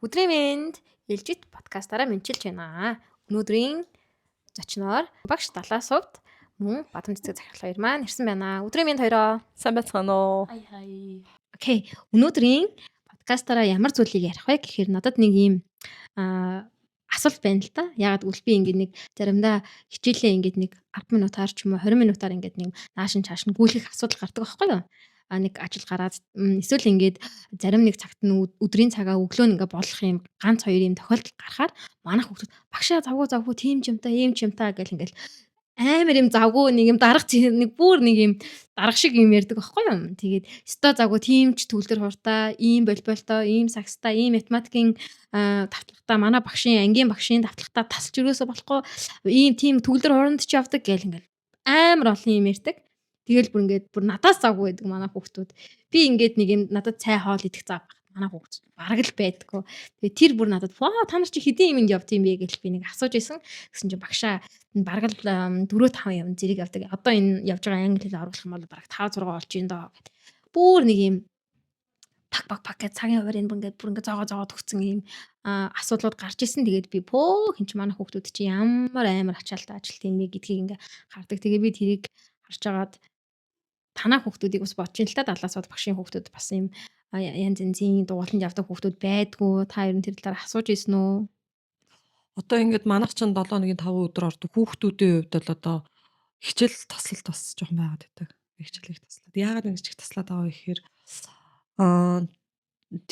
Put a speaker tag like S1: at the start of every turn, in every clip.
S1: Өдрийн мэнд Ээлжит подкастаараа мэдчилж байна. Өнөөдрийн зочноор багш Далаасувд мөн Бадам цэцэг захирал хоёр маань ирсэн байна. Өдрийн мэнд хоёроо.
S2: Сайн байцгаана уу?
S3: Хай.
S1: Окей. Өнөөдрийн подкастаараа ямар зүйлийг ярих вэ гэхээр надад нэг ийм асуулт байна л да. Ягаад гэвэл би ингээд нэг заримдаа хичээлээ ингээд нэг 10 минутаар ч юм уу 20 минутаар ингээд нэг наашин чаашин гүйлэх асуудал гардаг байхгүй юу? Нэг ажил гараад эсвэл ингээд зарим нэг цагт нь өдрийн цагаа өглөө нь ингээд болох юм ганц хоёр юм тохиолдол гарахаар манайх хүмүүс багшаа завгүй тийм ч юм та ийм ч юм та гэл ингээд амар юм завгүй нэг юм дарах нэг бүр нэг юм дарах шиг юм ярьдаг байхгүй юу. Тэгээд өстой завгүй тийм ч төгөлдөр хуртаа ийм болболтой ийм сакстай ийм математикийн давтлагатай манай багшийн ангийн багшийн давтлагатай тасч өрөөсө болохгүй ийм тийм төгөлдөр хооронд ч явдаг гэл ингээд амар олон юм ярьдаг. Тэгэл бүр надаас завгүй байдаг манай хүүхдүүд. Би ингээд нэг юм надад цай хоол идэх зав манай хүүхд бараг л байдаггүй. Тэгээ тэр бүр надад та нар чи хэдийн юмд явд юм бэ гэж би нэг асууж исэн. Гэсэн чинь багшаа бараг л 4-5 юм зэрэг явдаг. Одоо энэ явж байгаа англи хэл оруулах юм бол бараг 5-6 олж ийн доо гэд. Бүр нэг юм пак гэж цагийн хуваар бүр ингээд зоогоо төгссөн юм асуудлууд гарч исэн. Тэгээд би хин ч манай хүүхдүүд чи ямар амар ачаалтаа ажилт юм бэ гэдгийг ингээд хардаг. Тэгээ би тэрийг харж агаад танаа хүүхдүүдийг бас бодож ин л та далаасууд багшийн хүүхдүүд бас юм янз янзын дугууланд явдаг хүүхдүүд байдгүй. Та ер нь тэр талаар асууж ирсэн үү?
S2: Одоо ингээд манайх ч 7-ны 5 өдөр ордог. Хүүхдүүдийн хувьд бол одоо хичээл таслалт бас жоохон байгаад байдаг. Хичээлийг таслаад. Яагаад ингэж их таслаад байгаа вэ гэхээр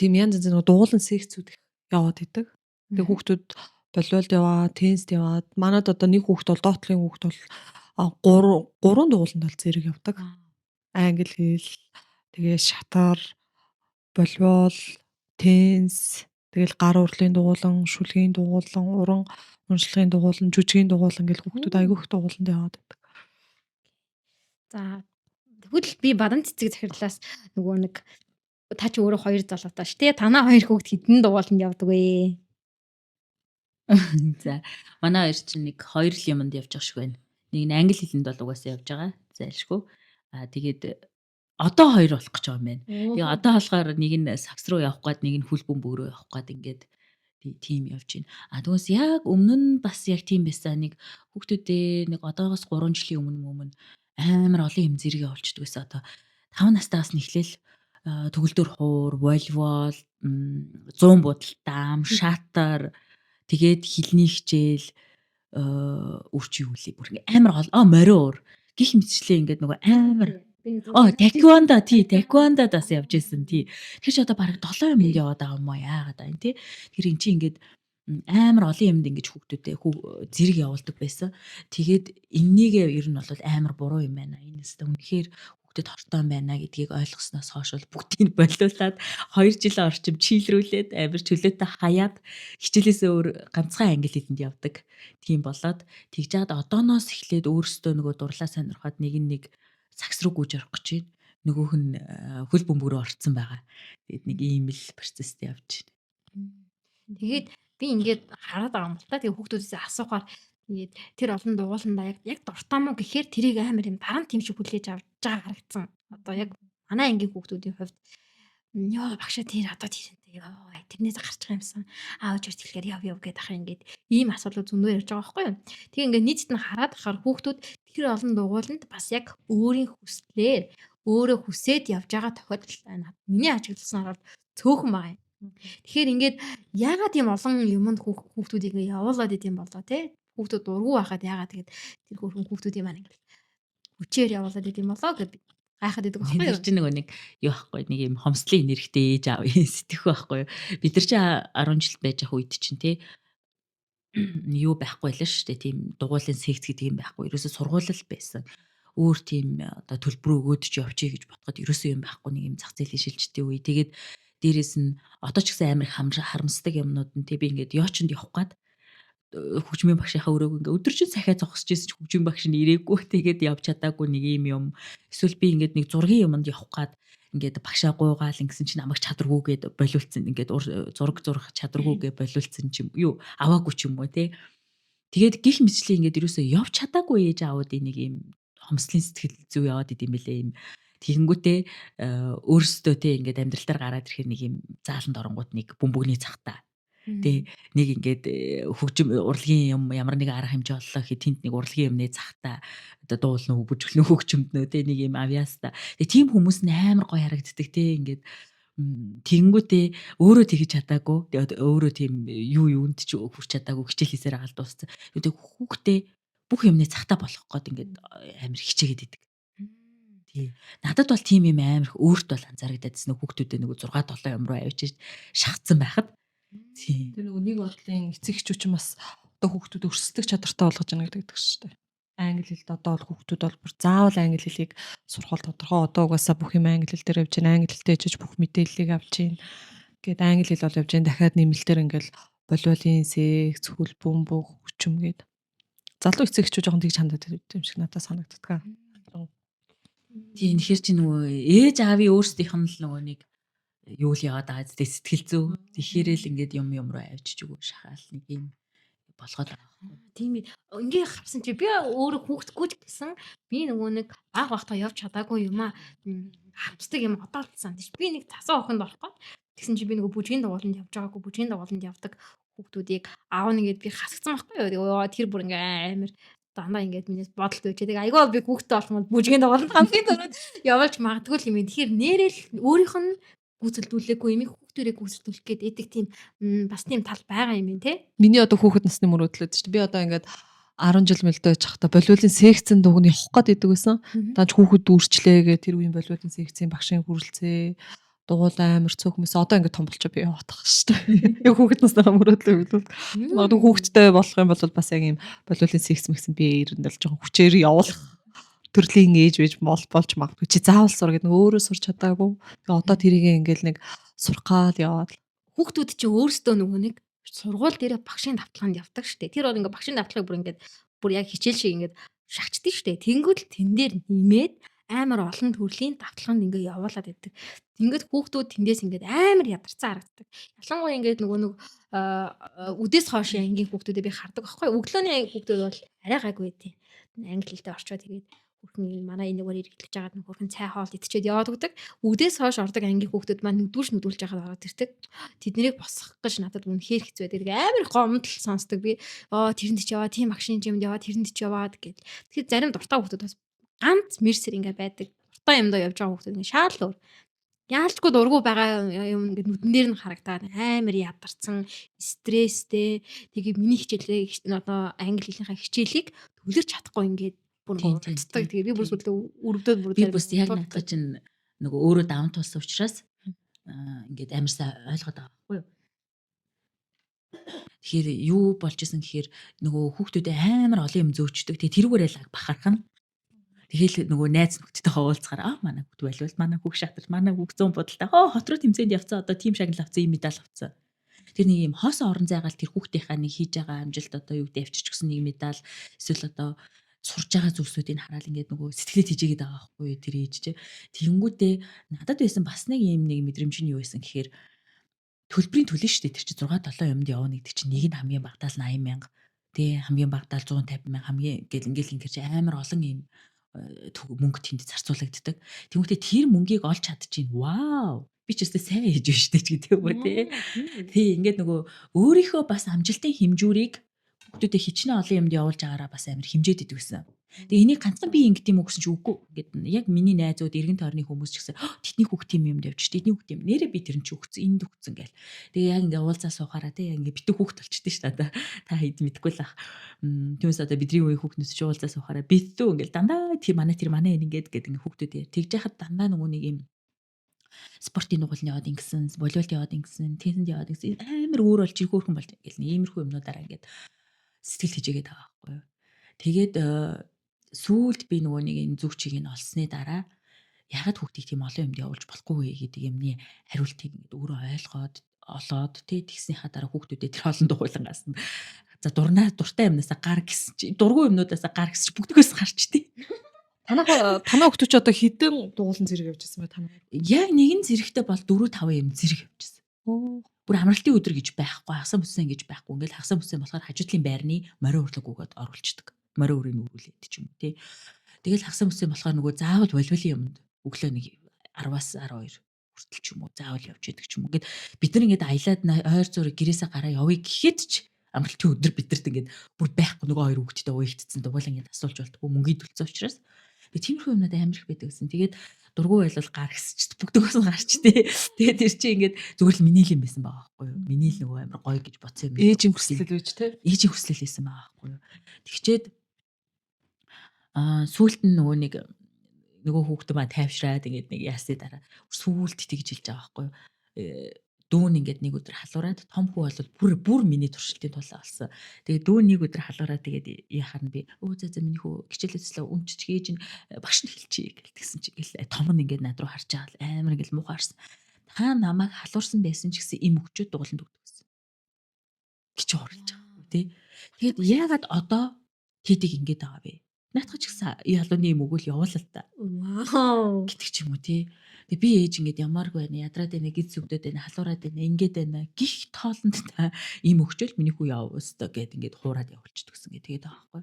S2: тийм янз янзын дуулан секцүүд их яваад байдаг. Тэгээ хүүхдүүд волейболд яваа, теннист яваад. Манайд одоо нэг хүүхд бол доотлын хүүхд бол 3 дууланд бол зэрэг явдаг. Англи хэл, тэгээ шатар, волейбол, теннис, тэгэл гар урлагийн дугуулан, шүлгийн дугуулан, уран уншлагын дугуулан, жүжигийн дугуулан гэл хүүхдүүд айгүй их дугууланд яваад байдаг.
S1: За тэгвэл би Бадам цэцэг захирлаас нөгөө нэг та ч өөрөө 2 залуутай ш. Тэгээ танаа 2 хүүхд хэдэн дугууланд явдаг вэ?
S3: За манай хоёр чинь нэг 2 л юмд явж байгаа шиг байна. Нэг нь англи хэлэнд бол угаасаа явж байгаа. Зайлшгүй. Тэгээд одоо 2 болох гэж байгаа юм байна. Тэгээ одоо болохоор нэг нь сакс руу явах гээд нэг нь хөл бөмбөг рүү явах гээд ингээд тийм явж байна. Тэгээс яг өмнө нь бас яг тийм байсан. Нэг хүүхдүүдээ нэг одоогоос 3 жилийн өмнө амар олон юм зэрэг явуулчихдаг байсан. Одоо 5 настайгаас нь эхлээл төгөлдөр хуур, волейбол, 100 будалтам, шатар, тэгээд хилний хичээл үрчи үлээ бүр амар мориор гих мэтчлээ ингээд нөгөө амар таквондо даас явж исэн тий. Тэр чи одоо бараг 7 юмд яваад байгаа юм уу яагаад аа тий. Тэр эн чи ингээд амар олон юмд ингэж хүүхдүүдээ зэрэг явуулдаг байсан. Тэгээд энэнийг ер нь бол амар буруу юм байна. Энэс үнэхээр хүүхдэд хортой байна гэдгийг ойлгосноос хойш бүгдийг болиулаад 2 жилийн орчим чийлрүүлээд амар чөлөөтэй хаяад хичээлээсээ өөр ганцхан англи хэлэнд явдаг. Тийм болоод тэгж жаад одооноос эхлээд өөрсдөө нөгөө дурлаа сонирхоод нэг сакс руу гүйж орох гэж байна. Нөгөөх нь хөл бөмбөг рүү орцсон байгаа. Тэгээд нэг ийм л процессд явж байна.
S1: Тэгээд би ингээд хараад байгаа юм л та. Тэгээ хүүхдүүдээс асуухаар ингээд тэр олон дугууландаа яг дуртай мó гэхээр тэрийг амар юм дарамт тийм шиг хүлээж авч байгаа харагдсан. Одоо яг манай ангийн хүүхдүүдийн хувьд ёо багшаа тэр одоо тэрнтэй ёо тэрнээс гарч байгаа юмсан ааж үз хэлэхээр яв гэдэг ах ингээд ийм асуудал зөндөө ярьж байгаа байхгүй юу. Тэгээ ингээд нийтэд нь хараад ахаар хүүхдүүд тэр олон дугууланд бас яг өөрийн хүслээр өөрөө хүсээд явж байгаа тохиолдол байна. Миний ажигласан хараад цөөхөн байгаа юм. Тэгэхээр ингээд яагаад тийм олон юмд хүүхдүүдийг явуулаад идэм болоо те. Хүүхдүүд дургу байхад яагаад тэгээд тэр хөрхөн хүүхдүүдийн маань ингээд хүчээр явуулаад идэм болоо гэж гайхаад идэг байхгүй юу?
S3: Тэр чинь нэг юу байхгүй нэг юм хомслын нэрхтэй ээж аав сэтгэх байхгүй юу? Бид нар чи 10 жил байж ах үед чинь тий юу байхгүй л шүү дээ. Тийм дугуулын секц гэдэг юм байхгүй. Ерөөсө сургуулал байсан. Өөр тийм одоо төлбөр өгөөд ч явчих гэж бодоход ерөөсөө юм байхгүй нэг юм зах зээлийн шилжилтийн үе. Тэгээд дээрэс нь одоо ч гэсэн амар харамсдаг юмнууд нь тий би ингээд яочонд явах гээд хөгжмийн багшийнхаа өрөөг ингээ өдөржин сахиа зогсож ирсэн ч хөгжмийн багш нь ирээгүй. Тэгээд явж чадаагүй нэг юм. Эсвэл би ингээд нэг зургийн юмд явах гээд ингээд багшаа гуйгаал ингэсэн чинь намайг чадваргүй гэд болиулсан. Ингээд зураг зурах чадваргүй гэд болиулсан ч юм юу аваагүй ч юм уу те. Тэгээд гих мэтчлээ ингээд ерөөсөө явж чадаагүй ээж аавуудын нэг юм хомслын сэтгэл зүй яваад идэм бэлээ юм. Тэгэнгүүтээ өөрсдөө те ингээд амьдрал дээр гараад ирэхээр нэг юм зааланд оронгууд нэг бөмбөгний цагтаа Тэ нэг ингээд хөгжим урлагийн юм ямар нэг арга хэмжээ боллоо гэхэд тэнд нэг урлагийн юмны захта одоо дуулна уу бүжиглэн хөгжимднөө тэ нэг юм авьяаста. Тэгээ тийм хүмүүс нь амар гоё харагддаг тэ ингээд тэгэнгүүтээ өөрөө тэгж чадаагүй. Тэгээд өөрөө тийм юунд ч хүрч чадаагүй хичээл хийсээр агаал дууссан. Тэгээд хүүхдээ бүх юмны захта болох гээд ингээд амар хичээгээд идэг. Тий. Надад бол тийм юм амар өөрт бол анзаарэгдэжсэн хүүхдүүдээ нөгөө 6 7 юм руу авчиж шахацсан байхад. Тий.
S2: Тэр нөгөө нэг бодлын эцэг эхчүүд ч бас одоо хүүхдүүд өрсөлдөх чадвартай болгож яана гэдэг шүү дээ. Англи хэлд одоо бол хүүхдүүд бол бүр заавал англи хэлийг сурах бол тодорхой. Одоо угаасаа бүх юм англи хэл дээр явж байна. Англи хэлтэй ижиж бүх мэдээллийг авч байна. Гэт англи хэл бол явж байна. Дахиад нэмэлтээр ингээл волейболын секц, хөлбөмбөг, хөгжим гээд залуу эцэг эхчүүд жоохон тэгж хандаад байдаг юм шиг надад санагддаг.
S3: Тийм тэгэхээр чи нөгөө ээж аавын өөрсдийнх нь л нөгөө нэг юу л яваад байгаа зү сэтгэл зүй. Тэгэхээр л ингээд юм руу авчиж өгөө шахаал нэг юм болгоод байгаа.
S1: Тийм ээ. Ингээ харсан чи би өөрөө хүүхдггүй ч гэсэн би нөгөө нэг баг багтаа явж чадаагүй юм аа. Хамсдаг юм одоо л санд ш. Би нэг цасан охинд болохгүй. Тэгсэн чи би нөгөө бүжгийн дагууланд явж байгаагүй бүжгийн дагууланд явдаг хүүхдүүдийг аав нэгээд би хасагдсан байхгүй юу. Тэр бүр ингээ амар дандаа ингээд минийс бодолт өгч. Тэгээ айгүй би хүүхдтэй болох юм бүжгийн дагууланд хамгийн түрүүнд явуулж магадгүй юм. Тэгэхээр нэрэл өөрийнх нь гүйцэлдүүлээгүй юм хүүхдүүрээ гүйцэлдүүлэх гээд эдэг тийм бас тийм тал байгаа юм байна те.
S2: Миний одоо хүүхэд насны мөрөөдлөөд шүү дээ. Би одоо ингээд 10 жил мэлдэж байхдаа волейболын секцэнд дугны явах гээд идэг байсан. Тааж хүүхэд дүүрчлээ гэ тэр үеийн волейболын секцийн багшийн хүрэлцээ дугуйлаа амар цөөхмөс одоо ингээд том болчоо би яваадах шүү дээ. Яг хүүхэд насныхаа мөрөөдлөө хэлвэл магадгүй хүүхэдтэй болох юм бол бас яг юм волейболын секц мэгсэнд би эрэндэл жоохон хүчээр явуулах төрлийн ээж байж болж магадгүй чи заавал сур гэдэг өөрөө сурч чадаагүй. Тэгээ одоо тэрийг ингээл нэг сурхаал яваад
S1: Хүүхдүүд чи өөрсдөө нөгөө нэг сургууль дээр багшийн давталгаанд явдаг штэ. Тэр бол ингээ багшийн давталгыг бүр яг хичээл шиг ингээ шагчдээ штэ. Тэнгүүд тэн дээр нэмээд амар олон төрлийн давталгаанд ингээ явуулаад байдаг. Ингээд хүүхдүүд тэндээс ингээ амар ядарсан харагддаг. Ялангуяа ингээ нөгөө нэг үдээс хойш ангийн хүүхдүүдээ би хардаг аахгүй. Өглөөний хүүхдүүд бол арай гайгүй тий. Англи хэлтэй орчоод тэгээд хөрхөн манай энэгээр иргэлж байгаа нэг хөрхөн цай хоол идчихэд яваад өгдөг. Үдээс хойш ордог ангийн хүүхдүүд маань нүдүүлж яхад ороод ирдэг. Тэднийг босгох гэж надад үнэхээр хэцүү байдаг. Амар гомдол сонсдог би. Тэрэнд ч яваа, тийм багшийн жимд яваа, тэрэнд ч яваад гэл. Тэгэхээр зарим дуртай хүүхдүүд бас ганц мерсэр ингээ байдаг. Дуртай юмдаа явж байгаа хүүхдүүд ингээ шаал өөр. Яалчгүй дургу байгаа юм ингээ нүдэн дээр нь харагдаад амар ядарсан, стресстэй. Тэгээ миний хичээлээ одоо англи хэлнийхаа хичээлийг төвлөрч чадахгүй ингээд бүр болцдог. Тэгээ би бүр сүлдээ өргөдөөд бүр
S3: би бас яг надад чинь нөгөө өөрөө даван тулсан учраас ингээд амар сайн ойлгоод байгаа байхгүй юу. Тэгэхээр юу болж исэн гэхээр нөгөө хүүхдүүдээ амар олон юм зөөчдөг. Тэгээ тэрүүгээрээ л бахархна. Тэгээл нөгөө найз нөхдөдтэйгээ уулзахаар манай хүүхд байлвал манай хүүхд шатал манай хүүхд 100 бодолтой хот руу тэмцээнд явцсан одоо тим шагнал авцсан ийм медаль авцсан. Тэр нэг юм хоосон орон зайгаал тэр хүүхдийнхаа нэг хийж байгаа амжилт одоо юу гэдэг авчирч гисэн нэг медаль эсвэл одоо сурж байгаа зүйлсүүдийг хараад ингээд нөгөө сэтгэлээ тижээгээд байгаа байхгүй юу тэр ээж чи. Тэгэнгүүтээ надад байсан бас нэг юм нэг мэдрэмж нь юу байсан гэхээр төлбөрийн төлнө шүү дээ тэр чи 6 7 юмд явна гэдэг чинь нэг нь хамгийн багтаал 80,000 тий хамгийн багтаал 150,000 хамгийн ингээл ингэж амар олон юм мөнгө тэнд зарцуулагддаг. Тэгмээ тэр мөнгийг олж чадчихээн. Вау! Би ч өстэй сайн хийж байна шүү дээ гэдэг юм уу тий. Тий ингээд нөгөө өөрийнхөө бас амжилтын хэмжүүрийг хүүхдүүдэд хичнээн олон юмд явуулж байгаараа бас амар хэмжээд идэв гэсэн. Тэгээ энийг ганцхан би ингэдэм үү гэсэн чи үгүй. Ингээд яг миний найзууд эргэн тойрны хүмүүс ч гэсэн тэтний хүүхд тийм юмд явж ш. Тэтний хүүхд юм. Нэрээ би тэр нь ч өгсөн, энд өгсөн гээл. Тэгээ яг ингээ уулзаа суухаараа тий ингээ битүү хүүхд болчихдээ ш та хэд мэдгүй л ах. Түүнээс одоо бидний үеийн хүүхднээс ч уулзаа суухаараа битүү ингээл дандаа тэр манай ингээд ингээ хүүхдүүд тэгж яхад дандаа нөгөө нэг юм спортын дугууланд яваад ингэсэн, волейболд яваад ингэсэн, теннист яваад ингэсэн амар өөр болж хөөрхөн болж ингээл иймэрхүү юмнуудаараа ингээд сэтгэл хижээгээд байгаа байхгүй юу. Тэгээд сүүлд би нөгөө нэг энэ зүгчийг нь олсны дараа ягаад хүүхдийг тийм олон юмд явуулж болохгүй вэ гэдэг юмны хариултыг ингээд өөрөө ойлгоод олоод тэгснийхаа дараа хүүхдүүдэд тэр олон дугуйлангаас нь за дуртай юмнасаа гар гис дургүй юмнуудаас гар гис бүгдгээс гарч тий.
S2: Танаа хүүхдүүд ч одоо хідэн дугуулсан зэрэг явж байсан бай танаа.
S3: Яг нэгэн зэрэгтэй бол 4 5 юм зэрэг явжсэн. Бүр амралтын өдөр гэж байхгүй, хагсан бүсэн гэж байхгүй. Ингээл хагсан бүсэн болохоор хажуудлын байрны морин урлаг өгөөд оруулцдаг. Морин өрийг өргүүлээд ч юм уу тий. Тэгэл хагсан бүсэн болохоор нөгөө заавал волейболын юмд өглөө нэг 10-аас 12 хүртэл ч юм уу заавал явж яадаг ч юм уу. Ингээд бид нар ингээд аялаад ойр зураг гэрээсээ гараа явъя гэхэд ч амралтын өдөр бидэрт ингээд бүр байхгүй нөгөө хоёр хүүхэдтэй уягдцсан дугуйлан ингээд асуулж болтгоо мөнгөний төлцөө учраас. Тэгээ тиймэрхүү юмнууд амар их байдаг гэсэн. Тэгээд дургуй байлбал гар гисч бүгдөөс нь гарч тий. Тэгээд тэр чинь ингээд зүгээр л миний л юм байсан байгаа байхгүй юу. Миний л нөгөө амар гоё гэж бодсон юм.
S2: Ээжийн хүслэл үуч те.
S3: Ээжийн хүслэл байсан байгаа байхгүй юу. Тэгчээд сүүлд нь нөгөө хүүхдээ маа тайвшраад ингээд нэг яасны дараа сүүлд тэгж хэлж байгаа байхгүй юу. Дүүн ингээд нэг өдөр халуураад том хүү бол бүр миний туршилтын тулаа болсон. Тэгээд дүүн нэг өдөр халуураад тэгээд яхаар нь би за миний хүү хичээлээслээ үнчиж ээж нь багш нь хэлчихье гэлтгсэн чи гэл том нь ингээд над руу харж байгаа л амар ингээд муухаарсан. Та намайг халуурсан байсан ч гэсэн им өгчөөд дугууланд өгдөг гэсэн. Гэж оруулж байгаа тий. Тэгээд яагаад одоо тийдэг ингээд байгаа вэ? Наадах ч гэсэн ялууны юм өгвөл явуул л та.
S1: Вау.
S3: Гэтг ч юм уу тий. Тэгээ би ээж ингээд ямааргүй байна, ядраад байна, гид зүгдээд байна, халуураад байна, ингээд байна. Гих тоолонд та ийм өгчөөл миний хүү яав өстө гэд ингээд хуураад явуулчихдаг гэсэн гээ тэгээд байгаа байхгүй.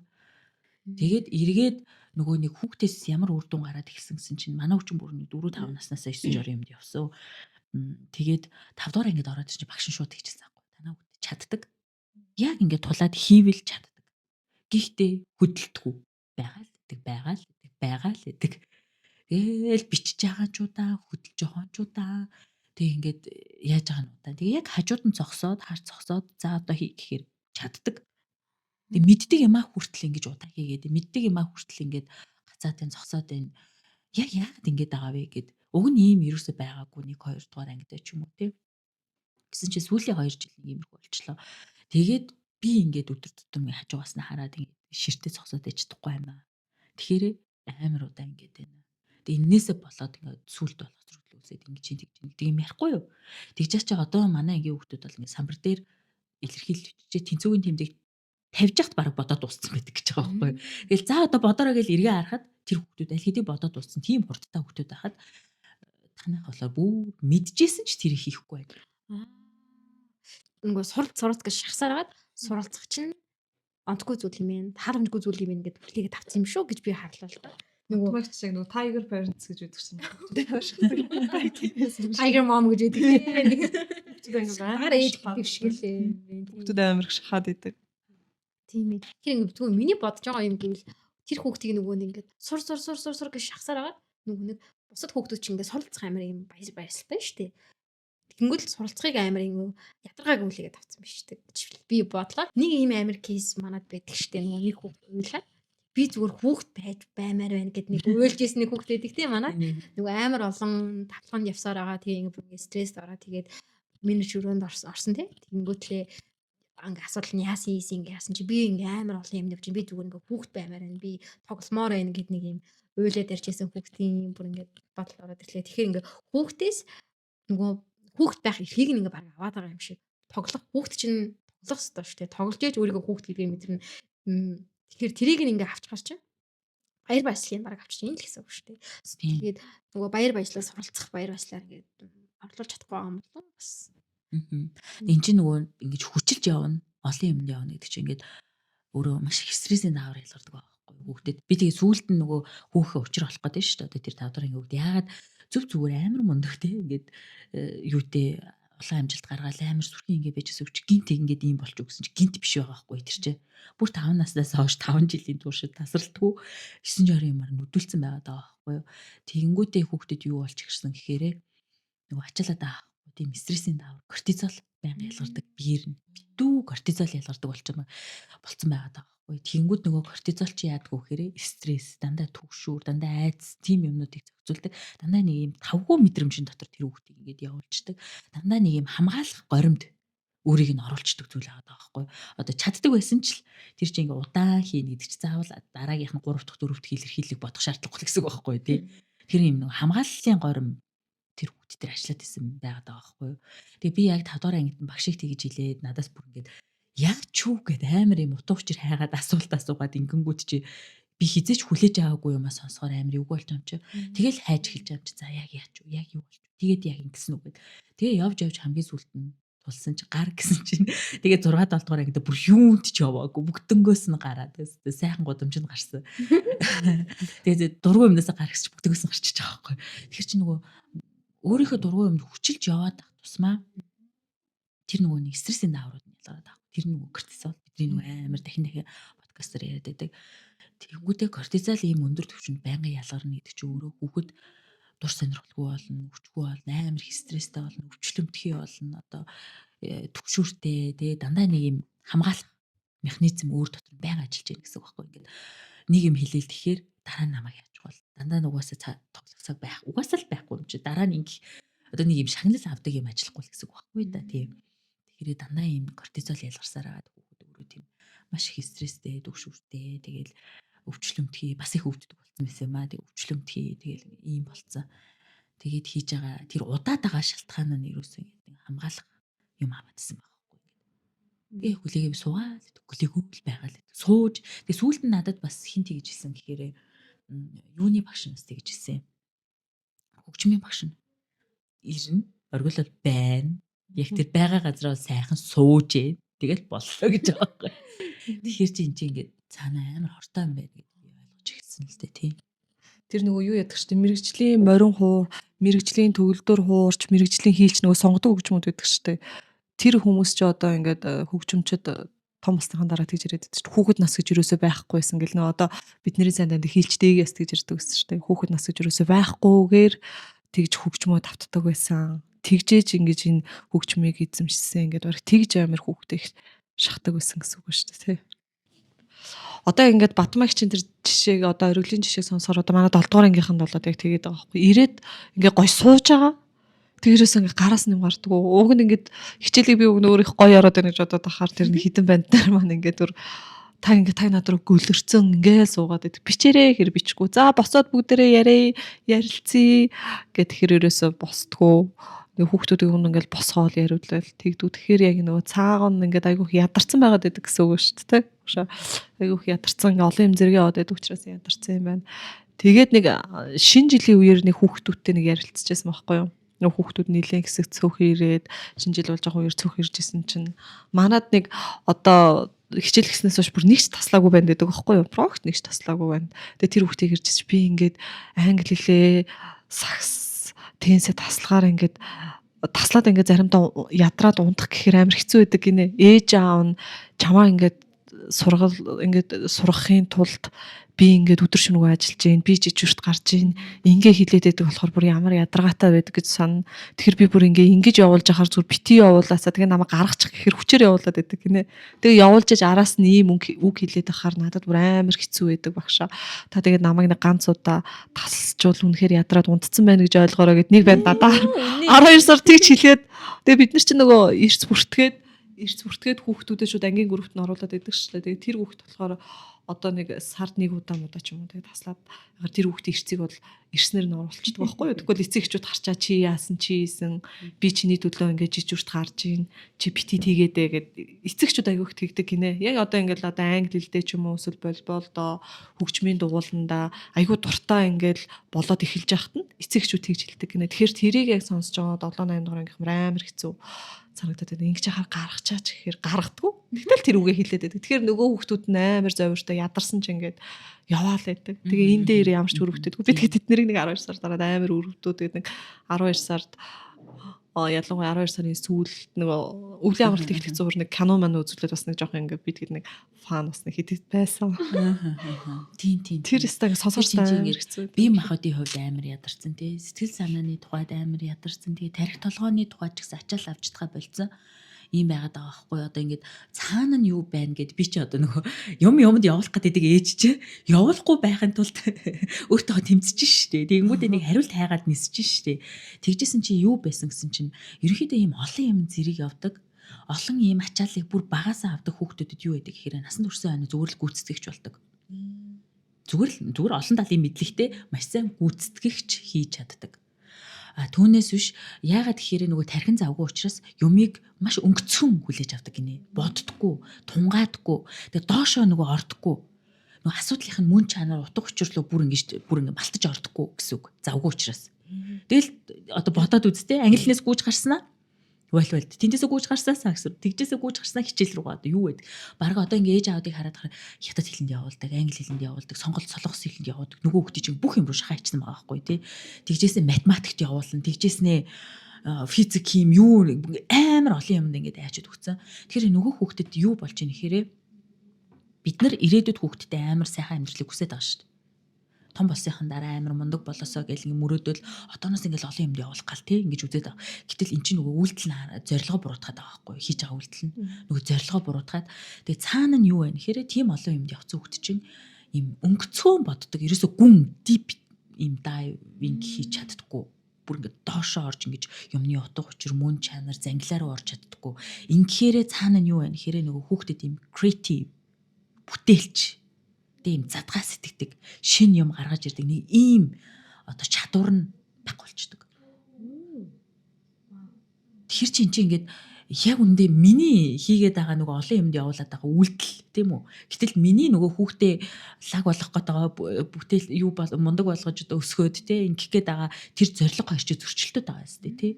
S3: Тэгээд эргээд нөгөө нэг хүүхдээс ямар үр дүн гараад ихсэнсэн чинь манай хүчин бүр 4 5 наснаас 9 жорын юмд явсан. Тэгээд 5 дугаар ингээд ороод чинь багш нь шууд хэлчихсэн байхгүй. Танаа хүүхд чаддаг. Яг ингээд тулаад хийвэл чаддаг. Гэхдээ хөдөлтгүй байгаа л гэдэг. Тэгэл бичиж байгаа ч удаа, хөдөлж байгаа ч удаа. Тэг ингээд яаж байгаа нь удаа. Тэг яг хажууд нь зогсоод, харж зогсоод за одоо хий гэхээр чаддаг. Тэг мэддэг юмаа хүртэл ингэж удаа хийгээд, мэддэг юмаа хүртэл ингээд гацаад энэ зогсоод энэ яг яагаад ингэж байгаа вэ гэд. Уг нь ийм ерөөсөй байгаагүй 1 2 дугаар ангидаа ч юм уу тий. Гэсэн чи сүүлийн 2 жил нэг иймэрхүү болчлоо. Тэгээд би ингээд өдөр тутмын хажуугаас нь хараад ингээд ширтээ зогсоод ээж чадахгүй юм аа. Тэгэхээр амар удаа ингээд байна. Тэгээ энээсээ болоод ингээд сүулт болох зэрэглээ үсээд ингэж тэгж юм ярихгүй юу. Тэгж чаа одоо манай ангийн хүүхдүүд бол ингээд самбар дээр илэрхийлж тэнцвүүгийн тэмдэг тавьж яхад бараг бодоод дууссан байдаг гэж байгаа байхгүй юу. Тэгэл за одоо бодороо гэж эргээ харахад тэр хүүхдүүд аль хэдийн бодоод дууссан тийм хурдтай хүүхдүүд байхад танах болоо бүр мэдчихсэн ч тэр хийхгүй байна.
S1: Нөгөө суралц гэж шахсаар агаад суралцах чинь онцгүй зүйл юм байна. Тааламжгүй зүйл юм байна гэдээ бүлийгээ тавцсан юм шүү гэж би харлаа л да. Нөгөө
S2: Багч шиг нөгөө Tiger Parents гэж үүдэг шин.
S1: Tiger Mom гэж үүдэг.
S2: Багаар
S1: Ээж гэдэг шиг л
S2: Хүүхдүүд амар их шахаад идэг.
S1: тийм ээ. Тэр ингээд миний бодож байгаа юм гэвэл тэр хүүхдийг нөгөө нэг ингээд сур гэж шахсаар агаад нөгөө нэг бусад хүүхдүүд чинь ингээд суралцах амар юм баясалтай шүү дээ. Тэнгүүл суралцахыг амар юм ядаргааг үлээгээд авсан биш үү гэж би бодлоо. Нэг ийм амар кейс манад байдаг штэ нөгөө нэг хүүхд уйлаа. Би зүгээр хүүхд байж баймаар байна гэд нэг уйлжсэн нэг хүүхд байдаг тийм манай. Нөгөө амар олон тавталганд явсаар байгаа тийм ингээд стресс ороо тэгээд миний шүрөөнд орсон тийм. Тэнгүүтлээ анги асуудал нь яасан чи би ингээ амар олон юм явж би зүгээр ингээ хүүхд баймаар байна. Би тогломоор байна гэд нэг юм уйлаад ярьжсэн хүүхдийн бүр ингээ бодол ороод ирлээ. Тэгэхээр ингээ хүүхдээс нөгөө хүүхд байх эрхийг ингээ баг аваад байгаа юм шиг. Тоглох хүүхд чинь тоглох ёстой шүү дээ. Тоглож ээж өөрийгөө хүүхд гэдгийг мэдэрнэ. Тэгэхээр тэрийг ингээ авчихар чинь баяр баясгалын баг авчих юм л гэсэн үг шүү дээ. Тэгээд нөгөө баяр баясгалаа суралцах баяр баясгалаар ингээ орлуулж чадахгүй байгаа юм бол бас
S3: Энд чинь нөгөө ингэж хүчилж явна, олон юмд явна гэдэг чинь ингээд өөрөө маш их стрессийн даавар ялгардаг байхгүй хүүхдэд. Би тэгээ сүүлд нь нөгөө хүүхээ учир болох гэдэг шүү дээ. Одоо тэр 5 дахь хүүхд яагаад зүгээр амар мундаг те ингээд юутэй улаан амжилт гаргаад амар сүрхий ингэ байжсэн үуч гинт ингээд ийм болч өгсөн чи гинт биш байгаа байхгүй тэр чинь. Бүр 5 наснаас хойш 5 жилийн туршид тасралтгүй 9 жорын юмар нүдүүлсэн байгаа даа байхгүй юу. Тэгэнгүүтээ хүүхдэд юу болж ирсэн гэхээрээ нөгөө ачаалаад байгаа тийм стрессийн даавар кортизол байнга ялгардаг биер нь битүү кортизол ялгардаг болцсон байгаа даа байхгүй. Тэгэнгүүт нөгөө кортизол чи яадгүй гэхээр стресс дандаа түгшүүр дандаа айдас тийм юмнуудыг зохицуулдаг. Дандаа нэг юм тавгүй мэдрэмжийн дотор тэр хүүхдийг ингээд явуулчихдаг. Дандаа нэг юм хамгаалах горимд өөрийг нь оруулцдаг зүйл байгаа даа байхгүй. Одоо чаддаг байсан ч тэр чинь ингээд удаан хийнэ гэдэг чи заавал дараагийнх нь 3 дахь 4 дахь илэрхийлэг бодох шаардлагагүй гэсэн үг байхгүй тий. Тэр юм нэг хамгааллын горим тэр хүүхд тэр ажиллаад исэн байгаад байгаа байхгүй юу. Тэгээ би яг 5 дугаар ангид багш их тэгж хэлээд надаас бүр ингээд яг ч үү гэд амар юм утга учир хайгаад асуулт асуугаад ингэнгүүт чи би хизээч хүлээж аваагүй юмаа сонсохоор амар эвгүй болж байгаа юм чи. Тэгэл хайж эхэлж байгаа юм чи. За яг яач юу яг юу болж. Тэгээд яг ингэсэн үг гэд. Тэгээ явж хамгийн сүлд нь тулсан чи гар гэсэн чинь тэгээ 6 7 дугаар ангид бүр юунд ч яваагүй бүгднгөөс нь гараад тест сайхан гудамжинд гарсан. Тэгээ дургүй юмнаас гар гисч бүгднгөөс нь гарчиж байгаа байхгүй. Тэгэхээр чи нөгөө өөрийнхөө дургүй юмд хүчилж яваад ах тусмаа тэр нөгөө нэг стрессийн дааврууд нь ялгараад байгаа. Тэр нөгөө кортизол бидний нөгөө амар дахин подкастаар яриад байдаг. Тэгэнгүүтээ кортизол ийм өндөр түвшинд байнга ялгарна гэдэг чинь өөрөө хүүхэд дур сонирхолгүй болно, өвчгүй болно, амар их стресстэй болно, өвчлөмтгий болно, одоо төвшөртэй тий дандаа нэг юм хамгаалах механизм өөр дотор байнга ажиллаж байна гэсэн үг байхгүй. Ингээд нэг юм хэлээл тэгэхээр дараа нь намайг яаж бол дандаа нугасаа тоглоцог байх. Угаасаа л байхгүй юм чи дараа нь ингээд одоо нэг юм шагналс авдаг юм ажиллахгүй л гэсэн үг байхгүй да тий. Тэгэхээр дандаа юм кортизол ялгарсаар байгаа хүүхэд өөрөө тийм маш их стресстэй, төвшөртэй, тэгэл өвчлөмтгий бас их өвддөг болсон байсан юм аа. Тэг өвчлөмтгий тэгэл ийм болцсон. Тэгээд хийж байгаа тэр удаад байгаа шалтгаан нь юусэн гэдэг хамгаалах юм аваадсан байхгүй. Тэгээ хүлээгээ суугаад хүлээгүй л байгаа л. Сууж тэг сүүлд нь надад бас хин тэгж хэлсэн гэхээр юуны багш нас тэгж хэлсэн. Хөгжмийн багш нь ирнэ, оргилол байна. Яг тэр байгаа газараа сайхан суужээ. Тэгэл боллоо гэж байгаа байхгүй. Тэгэхээр чи ингээд цаанаа амар хортой юм байна гэдгийг ойлгож эхэлсэн л дээ тий.
S2: Тэр нөгөө юу яадаг ч тийм мэрэгжлийн морин хуур, мэрэгжлийн төгөлдөр хуурч, мэрэгжлийн хийлч нөгөө сонгодог хөгжмүүд байдаг ч тийм. Тэр хүмүүс ч одоо ингээд хөгжимчд том болсныхан дараа тэгж яриад байдаг ч хүүхэд нас гэж юусоо байхгүйсэн гэл нөгөө одоо бидний сайн данд хийлч дээгээс тэгж ярьдаг гэсэн ч тийм. Хүүхэд нас гэж юусоо байхгүйгээр тэгж хөгжмөө давтдаг байсан. Тэгжээж ингэж энэ хөгжмийг эзэмшсэн ингээд бараг тэгж амар хүүхдээ их шахдаг байсан гэсэн үг шүү дээ тий. Одоо ингээд Батмагчийн тэр жишээг одоо өргөлийн жишээг сонсохоор одоо манай 7 дугаар ангийнханд болоод яг тэгээд байгаа байхгүй. Ирээд ингээд гой сууж байгаа. Тэгэрээс ингээд гараас нэм гардаг. Уг нь ингээд хичээлийг би өөр их гоё ороод байна гэж бодоод ахаар тэр нэг хідэн банд нар маань ингээд та над руу гөлөрцөн ингээл суугаад байдаг. Бичээрээ хэр бичихгүй. За босоод бүгдээрээ ярилцъя гэт тэр ерөөсө босдгоо. Нэг хүүхдүүдийн өмнө ингээл босгоол яриулал тэгдүү. Тэгэхээр яг нөгөө цаагаан ингээд айгүйх ядарсан байгаад байдаг гэсэн үг шүү дээ. Айгүйх ядарсан олон юм зэрэг яваад байдаг учраас ядарсан юм байна. Тэгээд нэг шинэ жилийн үеэр нэг хүүхдүүдтэй нэг ярилцчихсан байхгүй юу? Нэг хүүхдүүд нэлээд хэсэг цөөх ирээд шинэ жил болж байгаа үеэр цөөх иржсэн чинь манад нэг одоо хичээл гиснээс хойш бүр нэгч таслаагүй байна гэдэг байхгүй юу? Прогт нэгч таслаагүй байна. Тэгээд тэр хүүхдийг иржсэн би ингээд англи хэлээ сакс тенсэ таслахаар ингээд таслаад ингээд заримдаа ядраад унтах гэхээр амар хэцүү байдаг гинэ. Ээж аав нь чамаа ингээд сургахын тулд би ингээд өдөр шөнөгүй ажиллаж гин, би жижигт гарч гин, ингээ хилээд байдаг болохоор бүр ямар ядаргаатай байдаг гэж санана. Тэгэхээр би бүр ингээ ингэж явуулж ахаар зүгээр бити явуулаасаа тэгээ намайг гаргачих гэхээр хүчээр явуулаад байдаг гинэ. Тэгээ явуулж аж араас нь ийм үг хилээд ахаар надад бүр амар хэцүү байдаг багшаа. Та тэгээд намайг нэг ганц удаа тасалчвал үнэхээр ядраад унтцсан байна гэж ойлгоорой гэд нэг байна даа. 12 сар тэгж хилээд тэгээ бид нар чинь нөгөө эрс бүртгээд хүүхдүүдээ шууд ангийн группт нь оруулаад байдаг шүү дээ. Тэгээ тэр хүүхд болохоор одоо нэг сард нэг удаа ч юм уу тэгээ таслаад ягаар тэр хүүхдийн эрсцийг бол эрснэр нь оруулчихдаг байхгүй юу. Тэгвэл эцэг эхчүүд харчаа чи яасан чи ийсэн би чиний төлөө ингээд жижигүрт гарч ийн чи бити тийгээдэ гэд эцэг эхчүүд аяг их тэгдэг гинэ. Яг одоо ингээд одоо англи хэлдэ ч юм уу эсвэл болболдоо хөгжмийн дугууланда айгуу дуртай ингээд болоод эхэлж яхад нь эцэг эхчүүд тэгж хэлдэг гинэ. Тэгэхээр тэрийг яг сонсож байгаа 7 8 дугаар ангийнх амар хэцүү санагдаад байна. Ингэж яхаар гаргачаач гэхээр гаргадгүй. Тэгтэл тэр үгээ хэлээд байдаг. Тэгэхээр нөгөө хүүхдүүд нь амар зовиртой ядарсан ч ингээд яваал байдаг. Тэгээ энэ дээр ямар ч өрөвддөг. Би тэгээд тэднийг нэг 12 сар дараад амар өрөвдөөд тэгээд нэг 12 сард ялангуяа 12 сарын сүүлд нөгөө өвлийн амралт ихлэх зур нэг кино маань үзүүлээд бас нэг жоох ингээд би тэгээд нэг фан бас нэг хитэд байсан.
S3: Тийм.
S2: Тэр өстө сонсож байгаа.
S3: Би махадын хувьд амар ядарсан тий. Сэтгэл санааны тухайд амар ядарсан. Тэгээ тарих толгойн тухайд ч гэсэн ачаал авч чадхаа болцсон. Ийм байгаад байгаа байхгүй одоо ингээд цаана нь юу байна гэд би чи одоо нөгөө юмд явуулах гэдэг ээж чи явуулахгүй байхын тулд өөртөө тэмцэж штэ. Тэгэнгүүтээ нэг хариулт хайгаад нисэж штэ. Тэгжсэн чи юу байсан гэсэн чинь ерөөхдөө ийм олон юм зэрэг явдаг. Олон ийм ачааллыг бүр багасаа авдаг хүүхдүүдэд юу байдаг гэхээр насанд хүрсэн хойно зүгээр л гүйцэтгэгч болдог. Зүгээр олон талын мэдлэгтэй маш сайн гүйцэтгэгч хийж чаддаг. Түүнээс биш яагаад гэхээр нөгөө тархин завгүй учраас юмыг маш өнгөцхөн хүлээж авдаг гинэ. Боддоггүй, тунгаадаггүй. Тэгээ доошоо нөгөө ордоггүй. Нөгөө асуудлынх нь мөн чанар утга учирлуу бүр ингэ балтаж ордоггүй гэсэн үг. Завгүй учраас. Тэгэл одоо бодоод үзтээ англи хэлнээс гүйж гарснаа. Валвал тэндээсээ гүйж гарсаасаа гэсэн. Тэгжээсээ гүйж гарснаа хичээл рүү одоо юу вэ? Бараг одоо ингээ ээж аавдыг хараад хятад хэлэнд явуулдаг, англи хэлэнд явуулдаг, сонголт солонгос хэлэнд явуулдаг. Нөгөө хүүхдийн чинь бүх юм руу шахаачсан байгаа байхгүй тий. Тэгжээсээ математикт явуулна. Тэгжээснээ физик, хим юу амар олон юмд ингээд айчид өгсөн. Тэгэхээр нөгөө хүүхдэд юу болж ийн гэхээр бид нар ирээдүйд хүүхдэдтэй амар сайхан амьдралыг хүсэж байгаа шүү дээ. Том болсныхан дараа амар мундаг болосоо гэл ингээ мөрөөдөл одооноос ингээл олон юмд явуулах гал тий ингэж үзээд байгаа. Гэтэл эн чинь нөгөө үйлдэл нь зорилгоо буруутгаад байгаа байхгүй хийж байгаа үйлдэл нь нөгөө зорилгоо буруутгаад тэгээ цаана нь юу вэ гэхээр тийм олон юмд явцсан хүүхд чинь им өнгөцгөн боддог ерөөсө гүн дип им дайвинг хийж чаддаггүй бүр ингээ доошоо орж ингэж юмны утга учир мөн чанар зангилаар орж чаддаггүй ингэхээрээ цаана нь юу вэ гэхээр нөгөө хүүхдэд им креатив бүтээлч ийм задгаа сэтгэдэг шин юм гаргаж ирдэг нэг ийм одоо чадвар нь байхгүй болчдөг. Тэр чинь ингээд яг үндэ миний хийгээд байгаа нөгөө олон юмд явуулаад байгаа үйлдэл тийм үү. Гэтэл миний нөгөө хүүхдээ лаг болгох гээд байгаа бүтээл юу мундаг болгож өсгөөд тийм ингэх гээд байгаа тэр зориг хоёр чи зөрчилдөд байгаа юм тий.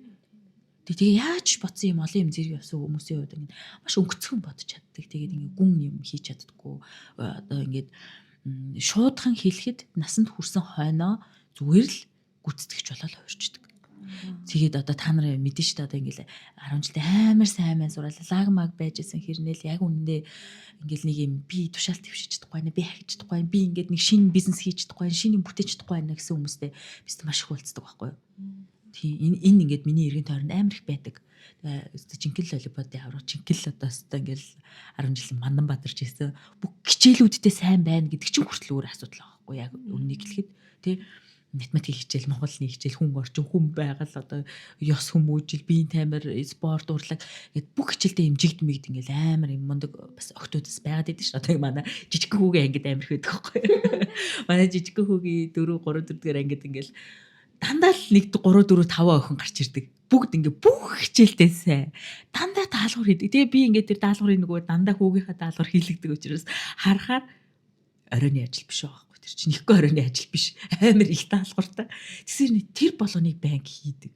S3: Тэгээ яаж бодсон юм олон юм зэрэг явсан хүмүүсийн хувьд ингээд маш өнгөцгөн бодож чаддаг. Тэгээд ингээд гүн юм хийж чаддаггүй. Одоо ингээд шуудхан хэлэхэд насанд хүрсэн хойноо зүгээр л гүцэтгэж болол хуурчдаг. Тэгээд одоо та нар мэдэн шүү дээ одоо ингээл 10 жилдээ амар сайн сурал лагмаг байжсэн хэрнээл яг үнэндээ ингээл нэг юм би тушаал твшиж чадахгүй байна би хахиж чадахгүй байна би ингээд нэг шинэ бизнес хийж чадахгүй байна шинэ юм бүтээж чадахгүй байна гэсэн хүмүүстэй биз маш их уулздаг байхгүй юу. Тийм энэ ингээд миний эргэн тойронд амар их байдаг. Жинхэнэ лолиподын аврах жинхэнэ одоо өстой ингээл 10 жил мандан бадарч ирсэн бүх хичээлүүдтэй сайн байна гэдэг чинь хүртэл өөр асуудал байгаа байхгүй яг үннийг хэлэхэд тий математик хичээл Монголны хичээл хүн орчин хүн байгаль одоо ёс хүмүүжил биеийн тамир спорт урлаг гэд бүх хичээлдээ юм жигд мэгд ингээл амар юм мундаг бас октоодс байгаад идэв ш одоо манай жижиг хүүгээ ангид амар их байдаг байхгүй манай жижиг хүүгийн 4 3 4 дгээр ангид ингээл дандаа л 1 3 4 5 охин гарч ирдэг бүгд ингээ бүх хичээлдээ сайн дандаа даалгавар хийдэг тэгээ би ингээ тэр даалгаврыг нөгөө дандаа хүүгийнхаа даалгавар хийлэгдэг учраас харахаар оройн ажил биш байгаа байхгүй тэр чинь ихгүй оройн ажил биш амар их даалгавартай тэгсэр тэр болгоныг банк хийдэг